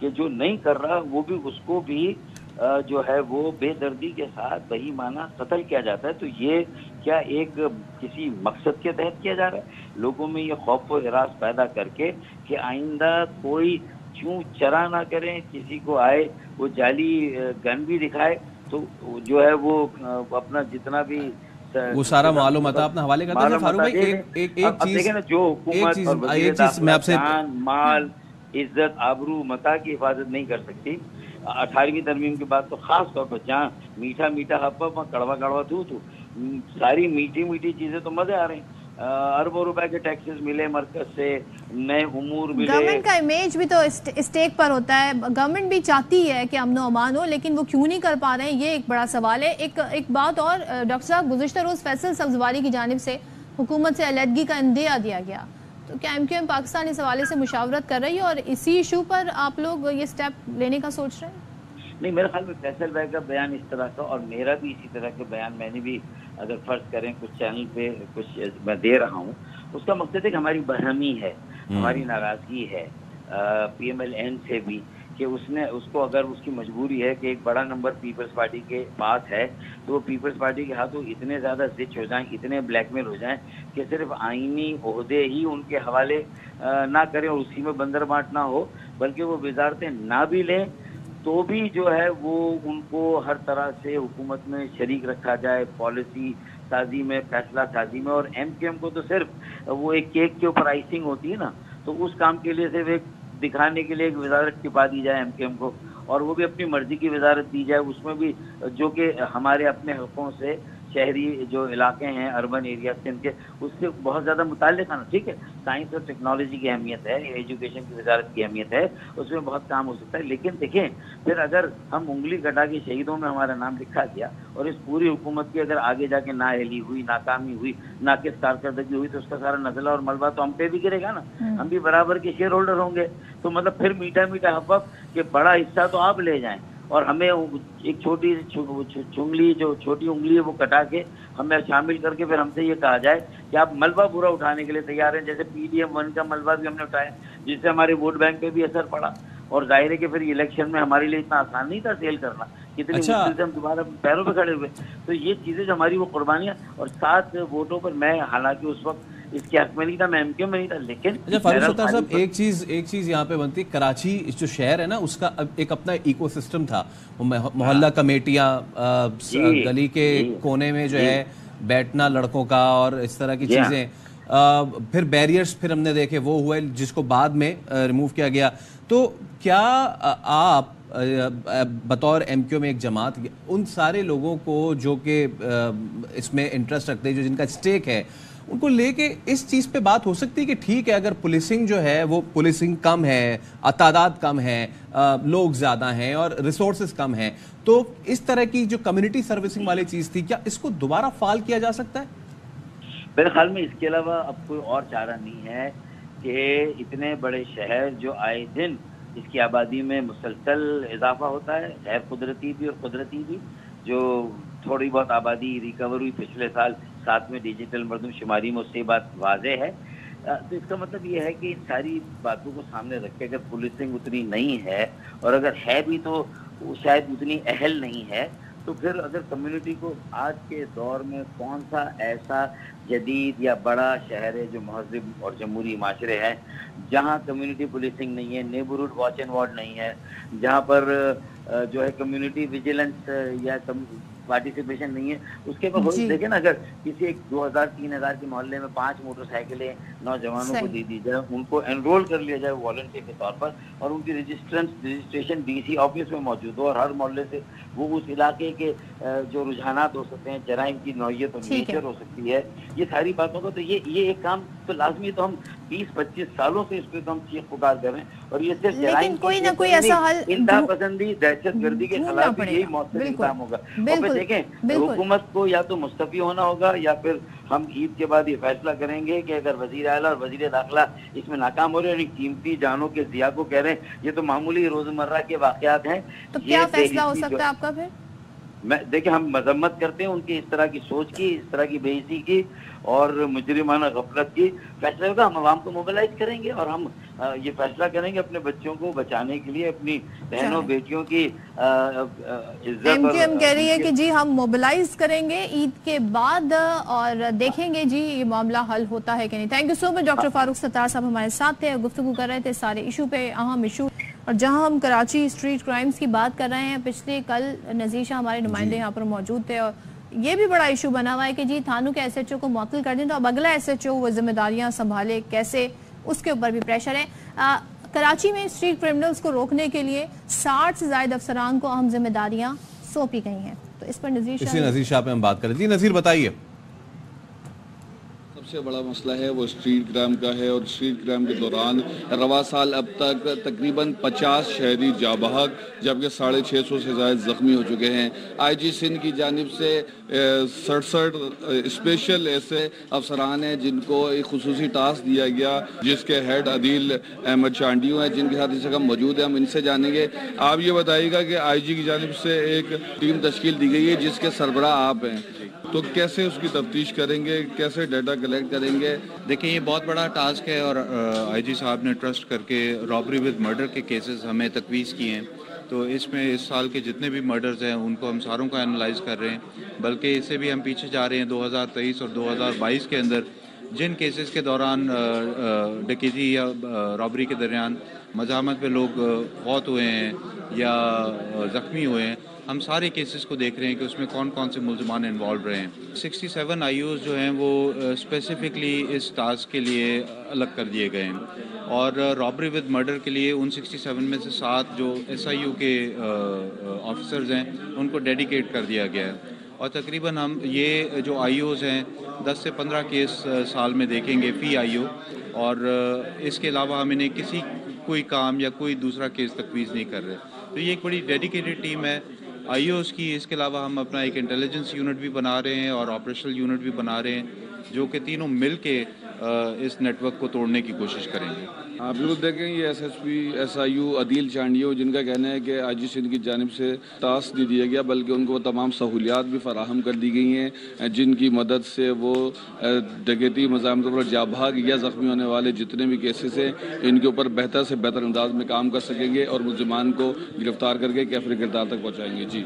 کہ جو نہیں کر رہا وہ بھی اس کو بھی جو ہے وہ بے دردی کے ساتھ بہی معنی قتل کیا جاتا ہے. تو یہ کیا ایک کسی مقصد کے تحت کیا جا رہا ہے؟ لوگوں میں یہ خوف و ہراس پیدا کر کے کہ آئندہ کوئی چوں چرا نہ کریں, کسی کو آئے وہ جعلی گن بھی دکھائے تو جو ہے وہ اپنا جتنا بھی وہ سارا معلومات اپنا حوالے کرتے ہیں. فاروق بھائی ایک چیز نا, جو حکومت اور وزیر داخلہ جان مال عزت آبرو متا کی حفاظت نہیں کر سکتی, 18ویں ترمیم کے بعد تو خاص طور پر جہاں میٹھا میٹھا ہپا کڑوا کڑوا تو ساری میٹھی میٹھی چیزیں تو مزے آ رہے ہیں. اربوں روپے کے ٹیکسز ملے مرکز سے, نئے امور ملے. گورنمنٹ کا امیج بھی تو اسٹیک پر ہوتا ہے. گورنمنٹ بھی چاہتی ہے کہ امن و امان ہو, لیکن وہ کیوں نہیں کر پا رہے ہیں, یہ ایک بڑا سوال ہے. ایک بات اور ڈاکٹر صاحب, گزشتہ روز فیصل سبزواری کی جانب سے حکومت سے علیحدگی کا اندیہ دیا گیا, تو کیا ایم کیو ایم پاکستان اس حوالے سے مشاورت کر رہی ہے اور اسی ایشو پر آپ لوگ یہ سٹیپ لینے کا سوچ رہے ہیں؟ نہیں, میرے خیال میں فیصل بھائی کا بیان اس طرح کا اور میرا بھی اسی طرح کے بیان میں نے بھی اگر فرض کریں کچھ چینل پہ کچھ میں دے رہا ہوں, اس کا مقصد ہے کہ ہماری برہمی ہے, ہماری ناراضگی ہے پی ایم ایل این سے بھی کہ اس کو اگر اس کی مجبوری ہے کہ ایک بڑا نمبر پیپلز پارٹی کے پاس ہے تو وہ پیپلز پارٹی کے ہاتھوں اتنے زیادہ زچ ہو جائیں, اتنے بلیک میل ہو جائیں کہ صرف آئینی عہدے ہی ان کے حوالے نہ کریں اور اسی میں بندر بانٹ نہ ہو, بلکہ وہ وزارتیں نہ بھی لیں تو بھی جو ہے وہ ان کو ہر طرح سے حکومت میں شریک رکھا جائے, پالیسی سازی میں, فیصلہ سازی میں. اور ایم کیو ایم کو تو صرف وہ ایک کیک کے اوپر آئسنگ ہوتی ہے نا, تو اس کام کے لیے صرف ایک دکھانے کے لیے ایک وزارت ٹپا دی جائے ایم کیو ایم کو, اور وہ بھی اپنی مرضی کی وزارت دی جائے, اس میں بھی جو کہ ہمارے اپنے حقوق سے شہری جو علاقے ہیں اربن ایریا سندھ کے اس سے بہت زیادہ متعلق ہے نا. ٹھیک ہے, سائنس اور ٹیکنالوجی کی اہمیت ہے, ایجوکیشن کی وزارت کی اہمیت ہے, اس میں بہت کام ہو سکتا ہے. لیکن دیکھیں پھر اگر ہم انگلی کٹا کے شہیدوں میں ہمارا نام لکھا گیا اور اس پوری حکومت کی اگر آگے جا کے نااہلی ہوئی, ناکامی ہوئی, ناقص کارکردگی ہوئی تو اس کا سارا نزلہ اور ملبہ تو ہم پہ بھی گرے گا نا, ہم بھی برابر کے شیئر ہولڈر ہوں گے. تو مطلب پھر میٹھا میٹھا حبب کہ بڑا حصہ تو آپ لے جائیں اور ہمیں ایک چھوٹی چنگلی جو چھوٹی انگلی ہے وہ کٹا کے ہمیں شامل کر کے پھر ہم سے یہ کہا جائے کہ آپ ملبہ پورا اٹھانے کے لیے تیار ہیں. جیسے پی ڈی ایم 1 کا ملبہ بھی ہم نے اٹھایا جس سے ہمارے ووٹ بینک پہ بھی اثر پڑا, اور ظاہر ہے کہ پھر الیکشن میں ہمارے لیے اتنا آسان نہیں تھا سیل کرنا, کتنی مشکل سے ہم دوبارہ پیروں پہ کھڑے ہوئے. تو یہ چیزیں جو ہماری وہ قربانیاں, اور 7 ووٹوں پر میں حالانکہ اس وقت اس کے حق میں نہیں تھا, میں ایم کیو میں نہیں تھا, لیکن فاروق ستار صاحب ایک چیز یہاں پہ بنتی, کراچی جو شہر ہے نا اس کا ایک اپنا ایکو سسٹم تھا, محلہ کمیٹیاں, گلی کے کونے میں جو ہے بیٹھنا لڑکوں کا اور اس طرح کی چیزیں, پھر بیریئرز پھر ہم نے دیکھے وہ ہوئے جس کو بعد میں ریموو کیا گیا. تو کیا آپ بطور ایم کیو میں ایک جماعت ان سارے لوگوں کو جو کہ اس میں انٹرسٹ رکھتے ہیں, جو جن کا اسٹیک ہے, ان کو لے کے اس چیز پہ بات ہو سکتی ہے کہ ٹھیک ہے اگر پولیسنگ جو ہے وہ پولیسنگ کم ہے, تعداد کم ہے, لوگ زیادہ ہیں اور ریسورسز کم ہیں, تو اس طرح کی جو کمیونٹی سروسنگ والی چیز تھی کیا اس کو دوبارہ فعال کیا جا سکتا ہے؟ میرے خیال میں اس کے علاوہ اب کوئی اور چارہ نہیں ہے کہ اتنے بڑے شہر جو آئے دن اس کی آبادی میں مسلسل اضافہ ہوتا ہے, غیر قدرتی بھی اور قدرتی بھی, جو تھوڑی بہت آبادی ریکور ہوئی پچھلے سال, ساتھ میں ڈیجیٹل مردم شماری میں اس سے بات واضح ہے. تو اس کا مطلب یہ ہے کہ ان ساری باتوں کو سامنے رکھ کے اگر پولیسنگ اتنی نہیں ہے اور اگر ہے بھی تو شاید اتنی اہل نہیں ہے, تو پھر اگر کمیونٹی کو آج کے دور میں کون سا ایسا جدید یا بڑا شہر ہے جو مہذب اور جمہوری معاشرے ہیں جہاں کمیونٹی پولیسنگ نہیں ہے, نیبرہڈ واچ اینڈ وارڈ نہیں ہے, جہاں پر جو ہے کمیونٹی ویجیلنس یا پارٹیسپیشن نہیں ہے. اس کے بعد دیکھیں نا, اگر کسی ایک 2000-3000 کے محلے میں 5 موٹر سائیکلیں نوجوانوں کو دے دی جائے, ان کو انرول کر لیا جائے والنٹیئر کے طور پر, اور ان کی رجسٹریشن ڈی سی آفس میں موجود ہو, اور ہر محلے سے وہ اس علاقے کے جو رجحانات ہو سکتے ہیں, جرائم کی نوعیت اور نیچر ہو سکتی ہے, یہ ساری باتوں کو, تو یہ ایک کام تو لازمی, تو ہم 20-25 سالوں سے اس پہ تو ہم چیخ پکار کر رہے ہیں, اور یہ صرف جرائم کوئی نہ کوئی ایسا حل, انتہا پسندی, دہشت گردی کے خلاف یہی مؤثر اقدام ہوگا. اور پھر دیکھیں حکومت کو یا تو مستعفی ہونا ہوگا, یا پھر ہم عید کے بعد یہ فیصلہ کریں گے کہ اگر وزیر اعلیٰ اور وزیر داخلہ اس میں ناکام ہو رہے ہیں, قیمتی جانوں کے ضیاع کو کہہ رہے ہیں یہ تو معمولی روزمرہ کے واقعات ہیں, تو کیا فیصلہ ہو سکتا ہے آپ کا پھر؟ دیکھیں ہم مذمت کرتے ہیں ان کی اس طرح کی سوچ کی, اس طرح کی بے عزتی کی اور مجرمانہ غفلت کی. فیصلہ ہوگا, ہم عوام کو موبلائز کریں گے اور ہم یہ فیصلہ کریں گے اپنے بچوں کو بچانے کے لیے، اپنی بہنوں بیٹیوں کی عزت. ایم کیو ایم کہہ رہی ہے کہ جی ہم موبلائز کریں گے عید کے بعد اور دیکھیں گے جی یہ معاملہ حل ہوتا ہے کہ نہیں. Thank you so much. Doctor Farooq Sattar صاحب ہمارے ساتھ تھے، گفتگو کر رہے تھے سارے ایشو پہ، اہم ایشو. اور جہاں ہم کراچی اسٹریٹ کرائمز کی بات کر رہے ہیں، پچھلے کل نذیر شاہ ہمارے نمائندے یہاں پر موجود تھے اور یہ بھی بڑا ایشو بنا ہوا ہے کہ جی تھانوں کے ایس ایچ او کو معطل کر دیں تو اب اگلا ایس ایچ او وہ ذمہ داریاں سنبھالے کیسے، اس کے اوپر بھی پریشر ہے. کراچی میں اسٹریٹ کرمنلز کو روکنے کے لیے 60 سے زائد افسران کو اہم ذمہ داریاں سونپی گئی ہیں. تو اس پر نذیر شاہ پہ ہم بات کریں. جی نذیر بتائیے. سب سے بڑا مسئلہ ہے وہ اسٹریٹ کرائم کا ہے، اور اسٹریٹ کرائم کے دوران رواں سال اب تک تقریباً 50 شہری جاں بحق جبکہ 650 سے زائد زخمی ہو چکے ہیں. آئی جی سندھ کی جانب سے 67 اسپیشل ایسے افسران ہیں جن کو ایک خصوصی ٹاسک دیا گیا، جس کے ہیڈ عدیل احمد چانڈیو ہیں جن کے ساتھ اس وقت موجود ہیں. ہم ان سے جانیں گے. آپ یہ بتائیے گا کہ آئی جی کی جانب سے ایک ٹیم تشکیل دی گئی ہے جس کے سربراہ آپ ہیں، تو کیسے اس کی تفتیش کریں گے، کیسے ڈیٹا کلیکٹ کریں گے؟ دیکھیں یہ بہت بڑا ٹاسک ہے اور آئی جی صاحب نے ٹرسٹ کر کے رابری ود مرڈر کے کیسز ہمیں تجویز کیے ہیں. تو اس میں اس سال کے جتنے بھی مرڈرز ہیں ان کو ہم ساروں کا انالائز کر رہے ہیں، بلکہ اس سے بھی ہم پیچھے جا رہے ہیں. 2023 اور 2022 کے اندر جن کیسز کے دوران ڈکیتی یا رابری کے درمیان مزاحمت پہ لوگ فوت ہوئے ہیں یا زخمی ہوئے ہیں، ہم سارے کیسز کو دیکھ رہے ہیں کہ اس میں کون کون سے ملزمان انوالو رہے ہیں. 67 آئی اوز جو ہیں وہ اسپیسیفکلی اس ٹاسک کے لیے الگ کر دیے گئے ہیں، اور رابری ود مرڈر کے لیے ان 67 میں سے 7 جو ایس آئی یو کے آفیسرز ہیں ان کو ڈیڈیکیٹ کر دیا گیا ہے. اور تقریباً ہم یہ جو آئی اوز ہیں 10 سے 15 کیس سال میں دیکھیں گے فی آئی او، اور اس کے علاوہ ہم انہیں کوئی کام یا کوئی دوسرا کیس تجویز نہیں کر رہے. تو یہ ایک بڑی ڈیڈیکیٹڈ ٹیم ہے آئی اوز کی. اس کے علاوہ ہم اپنا ایک انٹیلیجنس یونٹ بھی بنا رہے ہیں اور آپریشنل یونٹ بھی بنا رہے ہیں جو کہ تینوں مل کے اس نیٹ ورک کو توڑنے کی کوشش کریں گے. آپ بالکل دیکھیں یہ S S P S I U Adeel Chandio جن کا کہنا ہے کہ آئی جی سندھ کی جانب سے ٹاسک نہیں دیا گیا بلکہ ان کو تمام سہولیات بھی فراہم کر دی گئی ہیں جن کی مدد سے وہ ڈکیتی مزاحمتوں پر جاں بحق یا زخمی ہونے والے جتنے بھی کیسز ہیں ان کے اوپر بہتر سے بہتر انداز میں کام کر سکیں گے اور ملزمان کو گرفتار کر کے کیفر کردار تک پہنچائیں گے. جی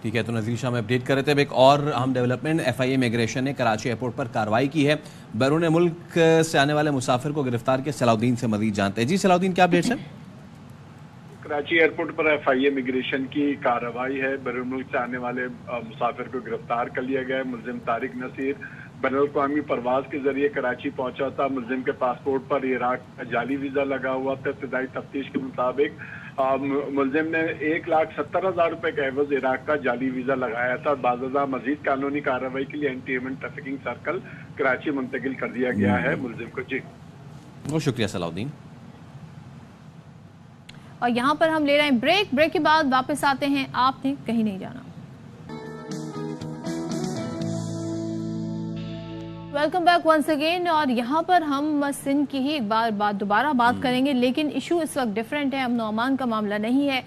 ٹھیک ہے. تو نذیر شاہ میں اپڈیٹ کر رہے تھے. اب ایک اور اہم ڈیولپمنٹ، ایف آئی اے امیگریشن نے کراچی ایئرپورٹ پر کارروائی کی ہے. بیرون ملک سے آنے والے مسافر کو گرفتار کیا. صلاح الدین سے مزید جانتے ہیں. جی صلاح الدین کیا اپڈیٹس ہیں؟ کراچی ایئرپورٹ پر ایف آئی اے امیگریشن کی کارروائی ہے. بیرون ملک سے آنے والے مسافر کو گرفتار کر لیا گیا ہے. ملزم طارق نصیر بین الاقوامی پرواز کے ذریعے کراچی پہنچا تھا. ملزم کے پاسپورٹ پر عراق کا جعلی ویزا لگا ہوا تھا. ابتدائی تفتیش کے مطابق ملزم نے 1,70,000 روپے کا عوض عراق کا جعلی ویزا لگایا تھا. بعد ازاں مزید قانونی کارروائی کے لیے anti human trafficking circle Karachi منتقل کر دیا گیا ہے ملزم کو. جی بہت شکریہ صلاح الدین. اور یہاں پر ہم لے رہے ہیں بریک کے بعد واپس آتے ہیں. آپ نے کہیں نہیں جانا. Welcome back once again. اور یہاں پر ہم سندھ کی ہی ایک بار دوبارہ بات کریں گے، لیکن ایشو اس وقت ڈیفرنٹ ہے. امن و امان کا معاملہ نہیں ہے.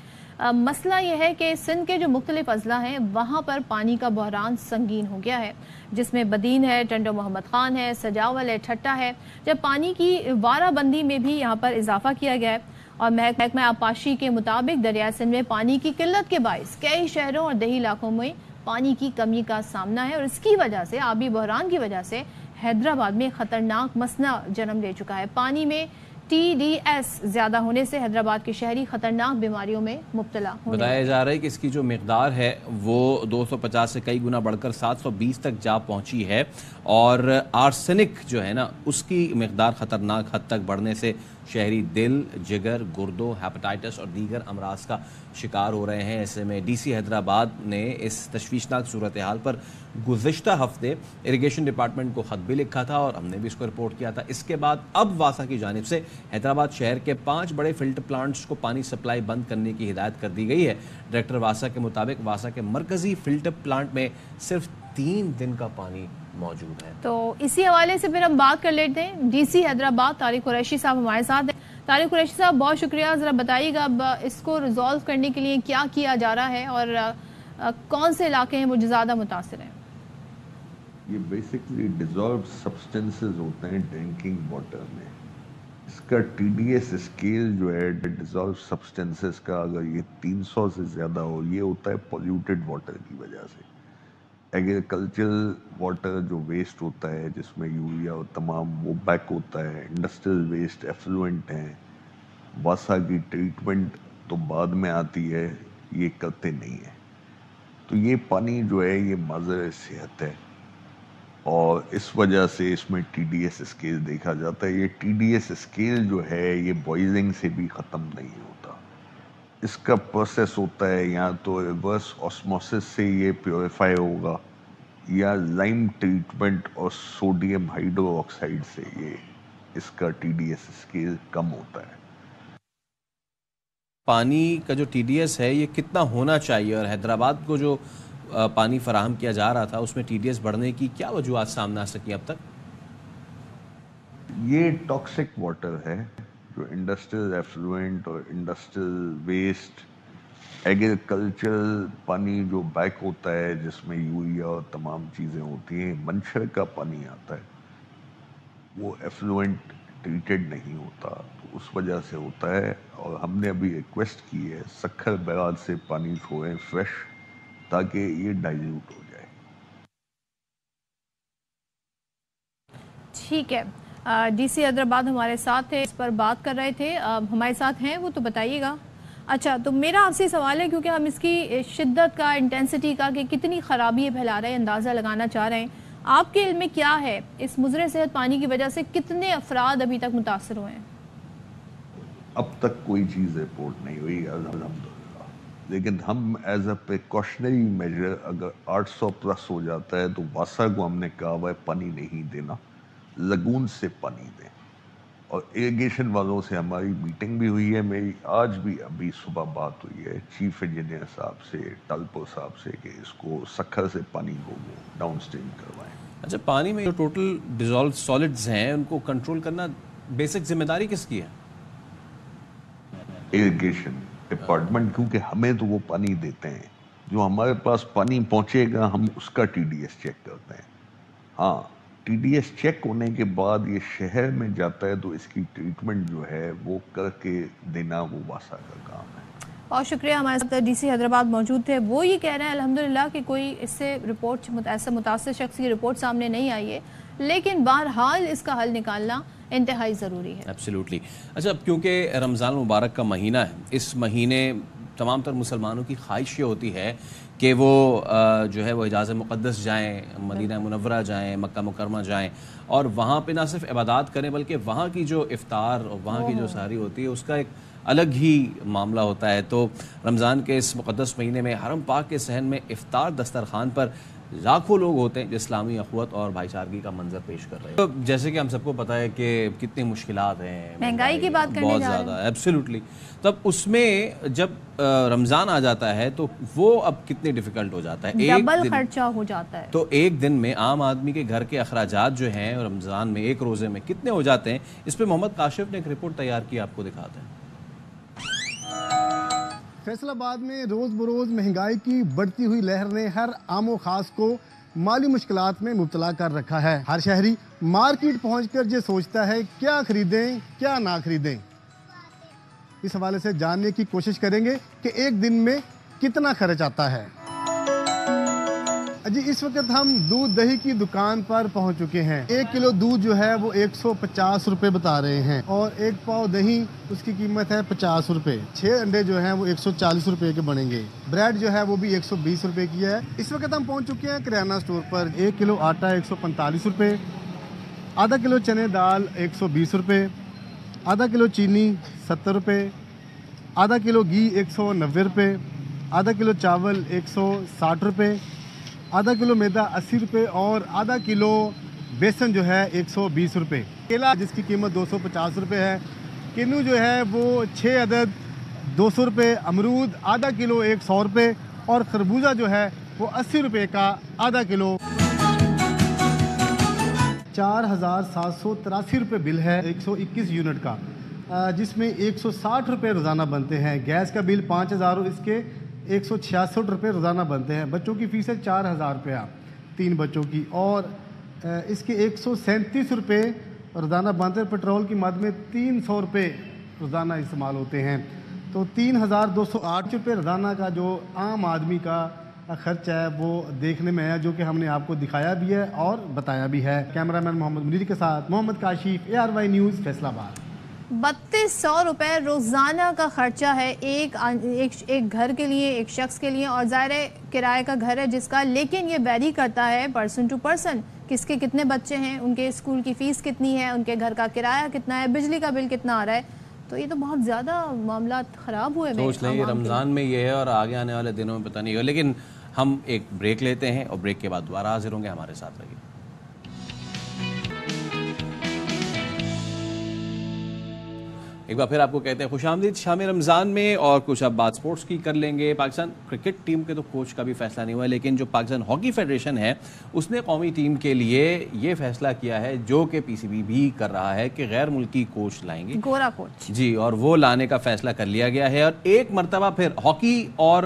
مسئلہ یہ ہے کہ سندھ کے جو مختلف اضلاع ہیں وہاں پر پانی کا بحران سنگین ہو گیا ہے، جس میں بدین ہے، ٹنڈو محمد خان ہے، سجاول ہے، ٹھٹا ہے. جب پانی کی وارہ بندی میں بھی یہاں پر اضافہ کیا گیا ہے اور محکمہ آبپاشی کے مطابق دریائے سندھ میں پانی کی قلت کے باعث کئی شہروں اور دیہی علاقوں میں پانی کی کمی کا سامنا ہے، اور اس کی وجہ سے آبی بحران کی وجہ سے حیدرآباد میں خطرناک مسئلہ جنم لے چکا ہے. پانی میں ٹی ڈی ایس زیادہ ہونے سے حیدرآباد کے شہری خطرناک بیماریوں میں مبتلا ہونے بتایا جا رہا ہے کہ اس کی جو مقدار ہے وہ 250 سے کئی گنا بڑھ کر 720 تک جا پہنچی ہے، اور آرسینک جو ہے نا اس کی مقدار خطرناک حد تک بڑھنے سے شہری دل، جگر، گردوں، ہیپاٹائٹس اور دیگر امراض کا شکار ہو رہے ہیں. ایسے میں ڈی سی حیدرآباد نے اس تشویشناک صورتحال پر گزشتہ ہفتے اریگیشن ڈپارٹمنٹ کو خط بھی لکھا تھا اور ہم نے بھی اس کو رپورٹ کیا تھا. اس کے بعد اب واسا کی جانب سے حیدرآباد شہر کے 5 بڑے فلٹر پلانٹس کو پانی سپلائی بند کرنے کی ہدایت کر دی گئی ہے. ڈائریکٹر واسا کے مطابق واسا کے مرکزی فلٹر پلانٹ میں صرف 3 دن کا پانی موجود ہے. تو اسی حوالے سے پھر ہم بات کر لیتے ہیں. ڈی سی حیدرآباد طارق قریشی صاحب ہمارے ساتھ ہیں. طارق قریشی صاحب بہت شکریہ. ذرا بتائیے گا اب اس کو ریزالو کرنے کے لیے کیا کیا جا رہا ہے اور کون سے علاقے ہیں وہ جو زیادہ متاثر ہیں؟ یہ بیسکلی ڈیزالوڈ سبسٹینسز ہوتے ہیں ڈرنکنگ واٹر میں، اس کا TDS اسکیل جو ہے ڈیزالو سبسٹینسز کا اگر یہ 300 سے زیادہ ہو، یہ ہوتا ہے پولیوٹڈ واٹر کی وجہ سے۔ ایگریکلچرل واٹر جو ویسٹ ہوتا ہے جس میں یوریا اور تمام وہ بیک ہوتا ہے، انڈسٹریل ویسٹ ایفلوئنٹ ہیں، واسا کی ٹریٹمنٹ تو بعد میں آتی ہے، یہ کرتے نہیں ہیں۔ تو یہ پانی جو ہے یہ مضر صحت ہے، اور اس وجہ سے اس میں TDS اسکیل دیکھا جاتا ہے۔ یہ TDS اسکیل جو ہے یہ بوائزنگ سے بھی ختم نہیں ہوتا، اس کا پروسیس ہوتا ہے یا تو ریورس آسموسس سے یہ پیوریفائی ہوگا، یا لائم ٹریٹمنٹ اور سوڈیم ہائیڈرو آکسائڈ سے یہ اس کا TDS اسکیل کم ہوتا ہے۔ پانی کا جو TDS ہے یہ کتنا ہونا چاہیے، اور حیدرآباد کو جو پانی فراہم کیا جا رہا تھا اس میں TDS بڑھنے کی کیا وجوہات سامنے آ سکی اب تک؟ یہ ٹاکسک واٹر ہے جو انڈسٹریل ایفلوئنٹ اور انڈسٹریل ویسٹ، ایگریکلچرل پانی جو بیک ہوتا ہے جس میں یوریا اور تمام چیزیں ہوتی ہیں، منشر کا پانی آتا ہے، وہ ایفلوئنٹ ٹریٹڈ نہیں ہوتا، تو اس وجہ سے ہوتا ہے۔ اور ہم نے ابھی ریکویسٹ کی ہے سکھر بیراج سے پانی چھوڑیں فریش، تاکہ یہ ڈائلیوٹ ہو جائے۔ ٹھیک ہے، DC حیدرآباد ہمارے ساتھ تھے، اس پر بات کر رہے تھے، ہمارے ساتھ ہیں وہ تو بتائیے گا۔ اچھا، تو میرا آپ سے سوال ہے، کیونکہ ہم اس کی شدت کا، انٹینسٹی کا، کہ کتنی خرابی پھیلا رہے ہیں، اندازہ لگانا چاہ رہے ہیں۔ آپ کے علم میں کیا ہے اس مضر صحت پانی کی وجہ سے کتنے افراد ابھی تک متاثر ہوئے ہیں؟ اب تک کوئی چیز رپورٹ نہیں ہوئی الحمدللہ، لیکن ہم ایز اے پریکاشنری میجر اگر 800 پلس ہو جاتا ہے تو واسا کو ہم نے کہا ہوا ہے پانی نہیں دینا، لگون سے پانی دیں۔ اور ایریگیشن والوں سے ہماری میٹنگ بھی ہوئی ہے، میری آج بھی ابھی صبح بات ہوئی ہے چیف انجینئر صاحب سے، ٹالپور صاحب سے، کہ اس کو سکھر سے پانی کو ڈاؤن اسٹریم کروائیں۔ اچھا، پانی میں جو ٹوٹل ڈیزالو سالڈز ہیں ان کو کنٹرول کرنا بیسک ذمہ داری کس کی ہے؟ ایریگیشن ڈپارٹمنٹ، کیونکہ ہمیں تو وہ پانی دیتے ہیں، جو ہمارے پاس پانی پہنچے گا ہم اس کا TDS چیک کرتے ہیں۔ ہاں، TDS چیک ہونے کے بعد یہ شہر میں جاتا ہے تو اس کی ٹریٹمنٹ جو ہے وہ کر کے دینا وہ واسا کا کام ہے۔ بہت شکریہ، ہمارے ساتھ DC حیدرآباد موجود تھے، وہ یہ کہہ رہے ہیں الحمدللہ کہ کوئی اس سے رپورٹ، ایسا متاثر شخص کی رپورٹ سامنے نہیں آئی ہے، لیکن بہرحال اس کا حل نکالنا انتہائی ضروری ہے۔ ایبسلیوٹلی۔ اچھا، کیونکہ رمضان المبارک کا مہینہ ہے، اس مہینے تمام تر مسلمانوں کی خواہش یہ ہوتی ہے کہ وہ جو ہے وہ حجاز مقدس جائیں، مدینہ منورہ جائیں، مکہ مکرمہ جائیں، اور وہاں پہ نہ صرف عبادات کریں بلکہ وہاں کی جو افطار اور وہاں کی جو سحری ہوتی ہے اس کا ایک الگ ہی معاملہ ہوتا ہے۔ تو رمضان کے اس مقدس مہینے میں حرم پاک کے صحن میں افطار دسترخوان پر لاکھوں لوگ ہوتے ہیں جو اسلامی اخوت اور بھائی چارگی کا منظر پیش کر رہے ہیں۔ جیسے کہ ہم سب کو پتہ ہے کہ کتنی مشکلات ہیں، مہنگائی کی بات کرنے بہت جا رہے ہیں، زیادہ، ایبسلیوٹلی۔ تب اس میں جب رمضان آ جاتا ہے تو وہ اب کتنی ڈیفیکلٹ ہو جاتا ہے، ڈبل خرچہ ہو جاتا ہے۔ تو ایک دن میں عام آدمی کے گھر کے اخراجات جو ہیں رمضان میں ایک روزے میں کتنے ہو جاتے ہیں، اس پہ محمد کاشف نے ایک رپورٹ تیار کی، آپ کو دکھاتے ہیں۔ فیصل آباد میں روز بروز مہنگائی کی بڑھتی ہوئی لہر نے ہر عام و خاص کو مالی مشکلات میں مبتلا کر رکھا ہے۔ ہر شہری مارکیٹ پہنچ کر یہ سوچتا ہے کیا خریدیں کیا نہ خریدیں۔ اس حوالے سے جاننے کی کوشش کریں گے کہ ایک دن میں کتنا خرچ آتا ہے۔ جی، اس وقت ہم دودھ دہی کی دکان پر پہنچ چکے ہیں۔ 1 کلو دودھ جو ہے وہ 150 روپے بتا رہے ہیں، اور 1 پاؤ دہی اس کی قیمت ہے 50 روپے۔ 6 انڈے جو ہیں وہ 140 روپے کے بنیں گے۔ بریڈ جو ہے وہ بھی 120 روپے کی ہے۔ اس وقت ہم پہنچ چکے ہیں کریانہ سٹور پر۔ 1 کلو آٹا 145 روپے، آدھا کلو چنے دال 120 روپے، آدھا کلو چینی 70 روپے، آدھا کلو گھی 190 روپے، آدھا کلو چاول 160 روپے، آدھا کلو میدا 80 روپے، اور آدھا کلو بیسن جو ہے 120 روپے۔ کیلا جس کی قیمت 250 روپے ہے، کنو جو ہے وہ 6 عدد 200 روپے، امرود آدھا کلو 100 روپے، اور خربوزہ جو ہے وہ 80 روپے کا آدھا کلو۔ 4783 روپے بل ہے 121 یونٹ کا، جس میں 160 روپے روزانہ بنتے ہیں۔ گیس کا بل 5000، اس کے 166 روپے روزانہ بنتے ہیں۔ بچوں کی فیس ہے 4000 روپیہ 3 بچوں کی، اور اس کے 137 روپے روزانہ بنتے پیٹرول کی مد میں 300 روپے روزانہ استعمال ہوتے ہیں، تو 3208 روپے روزانہ کا جو عام آدمی کا خرچ ہے وہ دیکھنے میں ہے، جو کہ ہم نے آپ کو دکھایا بھی ہے اور بتایا بھی ہے۔ کیمرہ مین محمد منیر کے ساتھ محمد کاشف، ARY نیوز، فیصل آباد۔ 3200 روپے روزانہ کا خرچہ ہے ایک گھر کے لیے، ایک شخص کے لیے، اور ظاہر ہے کرائے کا گھر ہے جس کا، لیکن یہ ویری کرتا ہے پرسن ٹو پرسن، کس کے کتنے بچے ہیں، ان کے اسکول کی فیس کتنی ہے، ان کے گھر کا کرایہ کتنا ہے، بجلی کا بل کتنا آ رہا ہے، تو یہ تو بہت زیادہ معاملات خراب ہوئے۔ سوچ لیں رمضان میں یہ ہے اور آگے آنے والے دنوں میں پتہ نہیں ہوگا، لیکن ہم ایک بریک لیتے ہیں اور بریک کے بعد دوبارہ حاضر ہوں گے، ہمارے ساتھ رہیے۔ ایک بار پھر آپ کو کہتے ہیں خوش آمدید شام رمضان میں، اور کچھ اب بات سپورٹس کی کر لیں گے۔ پاکستان کرکٹ ٹیم کے تو کوچ کا بھی فیصلہ نہیں ہوا، لیکن جو پاکستان ہاکی فیڈریشن ہے اس نے قومی ٹیم کے لیے یہ فیصلہ کیا ہے، جو کہ PCB بھی کر رہا ہے، کہ غیر ملکی کوچ لائیں گے، گورا کوچ جی، اور وہ لانے کا فیصلہ کر لیا گیا ہے۔ اور ایک مرتبہ پھر ہاکی، اور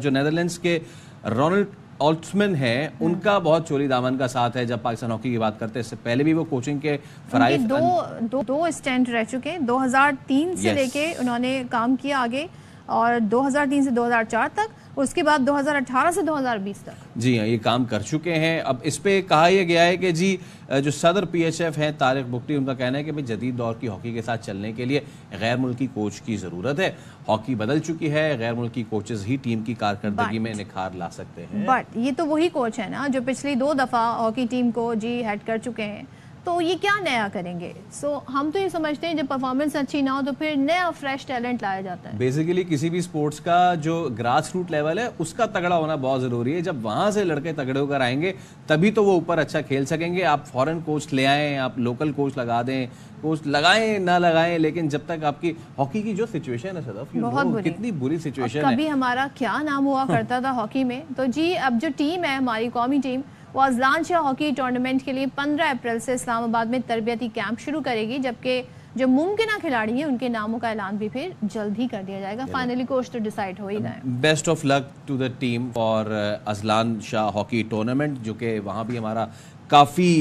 جو نیدرلینڈز کے رونلڈ آلٹمن ہیں، ان کا بہت چولی دامن کا ساتھ ہے جب پاکستان ہاکی کی بات کرتے ہیں۔ اس سے پہلے بھی وہ کوچنگ کے فرائض دو اسٹینٹ رہ چکے، 2003 سے لے کے انہوں نے کام کیا آگے، اور 2003 سے 2004 تک، اس کے بعد 2018 سے 2020 تک جی ہاں یہ کام کر چکے ہیں۔ اب اس پہ کہا یہ گیا ہے کہ جی جو صدر PHF ہیں طارق بگٹی، ان کا کہنا ہے کہ جدید دور کی ہاکی کے ساتھ چلنے کے لیے غیر ملکی کوچ کی ضرورت ہے، ہاکی بدل چکی ہے، غیر ملکی کوچز ہی ٹیم کی کارکردگی میں نکھار لا سکتے ہیں۔ بٹ یہ تو وہی کوچ ہے نا جو پچھلی 2 دفعہ ہاکی ٹیم کو ہیڈ کر چکے ہیں، تو یہ کیا نیا کریں گے؟ ہم تو یہ سمجھتے ہیں جب پرفارمنس اچھی نہ ہو تو پھر نیا فریش ٹیلنٹ لایا جاتا ہے۔ بیسیکلی کسی بھی سپورٹس کا جو گراس روٹ لیول ہے اس کا تگڑا ہونا بہت ضروری ہے، جب وہاں سے لڑکے تگڑے ہو کر آئیں گے تبھی تو وہ اوپر اچھا کھیل سکیں گے۔ آپ فورن کوچ لے آئیں، آپ لوکل کوچ لگا دیں، کوچ لگائیں نہ لگائیں، لیکن جب تک آپ کی ہاکی کی جو سچویشن ہے صدف، کتنی بری سچویشن ہے۔ کبھی ہمارا کیا نام ہوا کرتا تھا ہاکی میں، تو جی اب جو ٹیم ہے ہماری قومی ٹیم، وہ اذلان شاہ ہاکی ٹورنامنٹ کے لیے 15 اپریل سے اسلام آباد میں تربیتی کیمپ شروع کرے گی، جبکہ جو ممکنہ کھلاڑی ہیں ان کے ناموں کا اعلان بھی پھر جلد ہی کر دیا جائے گا۔ فائنلی کوچ تو ڈیسائیڈ ہو ہی گئے۔ Best of luck to the team for Azlan Shah hockey tournament, جو کہ وہاں بھی ہمارا کافی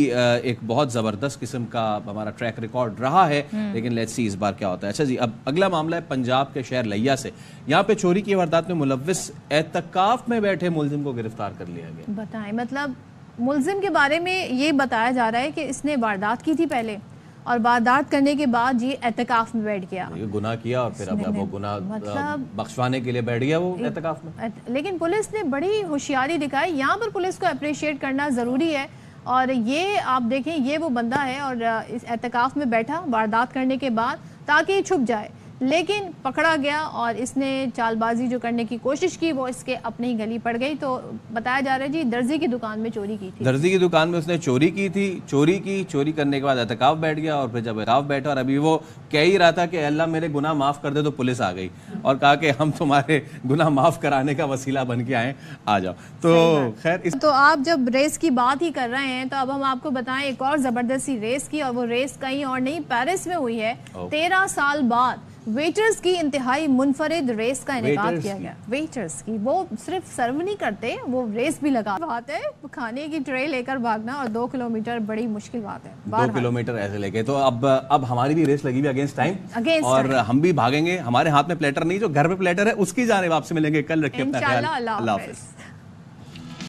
ایک بہت زبردست قسم کا ہمارا ٹریک ریکارڈ رہا ہے، لیکن لیٹس سی اس بار کیا ہوتا ہے۔ اچھا جی، اب اگلا معاملہ ہے پنجاب کے شہر لیا سے۔ یہاں پہ چوری کی واردات میں ملوث اعتکاف میں بیٹھے ملزم کو گرفتار کر لیا گیا۔ بتائیں، مطلب ملزم کے بارے میں یہ بتایا جا رہا ہے کہ اس نے واردات کی تھی پہلے، اور واردات کرنے کے بعد یہ اعتکاف میں بیٹھ گیا، گناہ کیا، اور پھر اب وہ گناہ بخشوانے کے لیے بیٹھ گیا وہ اعتکاف میں۔ لیکن پولیس نے بڑی ہوشیاری دکھائی، یہاں پر پولیس کو اپریشیٹ کرنا ضروری ہے، اور یہ آپ دیکھیں یہ وہ بندہ ہے اور اس اعتکاف میں بیٹھا واردات کرنے کے بعد تاکہ یہ چھپ جائے، لیکن پکڑا گیا اور اس نے چال بازی جو کرنے کی کوشش کی وہ اس کے اپنے ہی گلی پڑ گئی۔ تو بتایا جا رہا ہے جی درزی کی دکان میں چوری کی تھی، درزی کی دکان میں اس نے چوری کی تھی، چوری کرنے کے بعد اعتکاف بیٹھ گیا، اور پھر جب اعتکاف بیٹھا اور ابھی وہ کہہ ہی رہا تھا کہ اللہ میرے گناہ معاف کر دے، تو پولیس آ گئی اور کہا کہ ہم تمہارے گناہ معاف کرانے کا وسیلہ بن کے آئے، آ جاؤ۔ تو خیر تو آپ جب ریس کی بات ہی کر رہے ہیں تو اب ہم آپ کو بتائیں ایک اور زبردست سی ریس کی، اور وہ ریس کہیں اور نہیں پیرس میں ہوئی ہے۔ 13 سال بعد ویٹرز کی انتہائی منفرد ریس کا انعقاد کیا گیا۔ ویٹرز کی، وہ صرف سرو نہیں کرتے، وہ ریس بھی لگا بات ہے، کھانے کی ٹرے لے کر بھاگنا، اور 2 کلومیٹر بڑی مشکل بات ہے، 2 کلومیٹر ایسے لے کے۔ تو اب ہماری بھی ریس لگی ہوئی اگینسٹ ٹائم، اور ہم بھی بھاگیں گے۔ ہمارے ہاتھ میں پلیٹر نہیں، جو گھر پہ پلیٹر ہے اس کی جانب آپ سے ملیں گے کل۔ رکھیے اپنا خیال، اللہ حافظ۔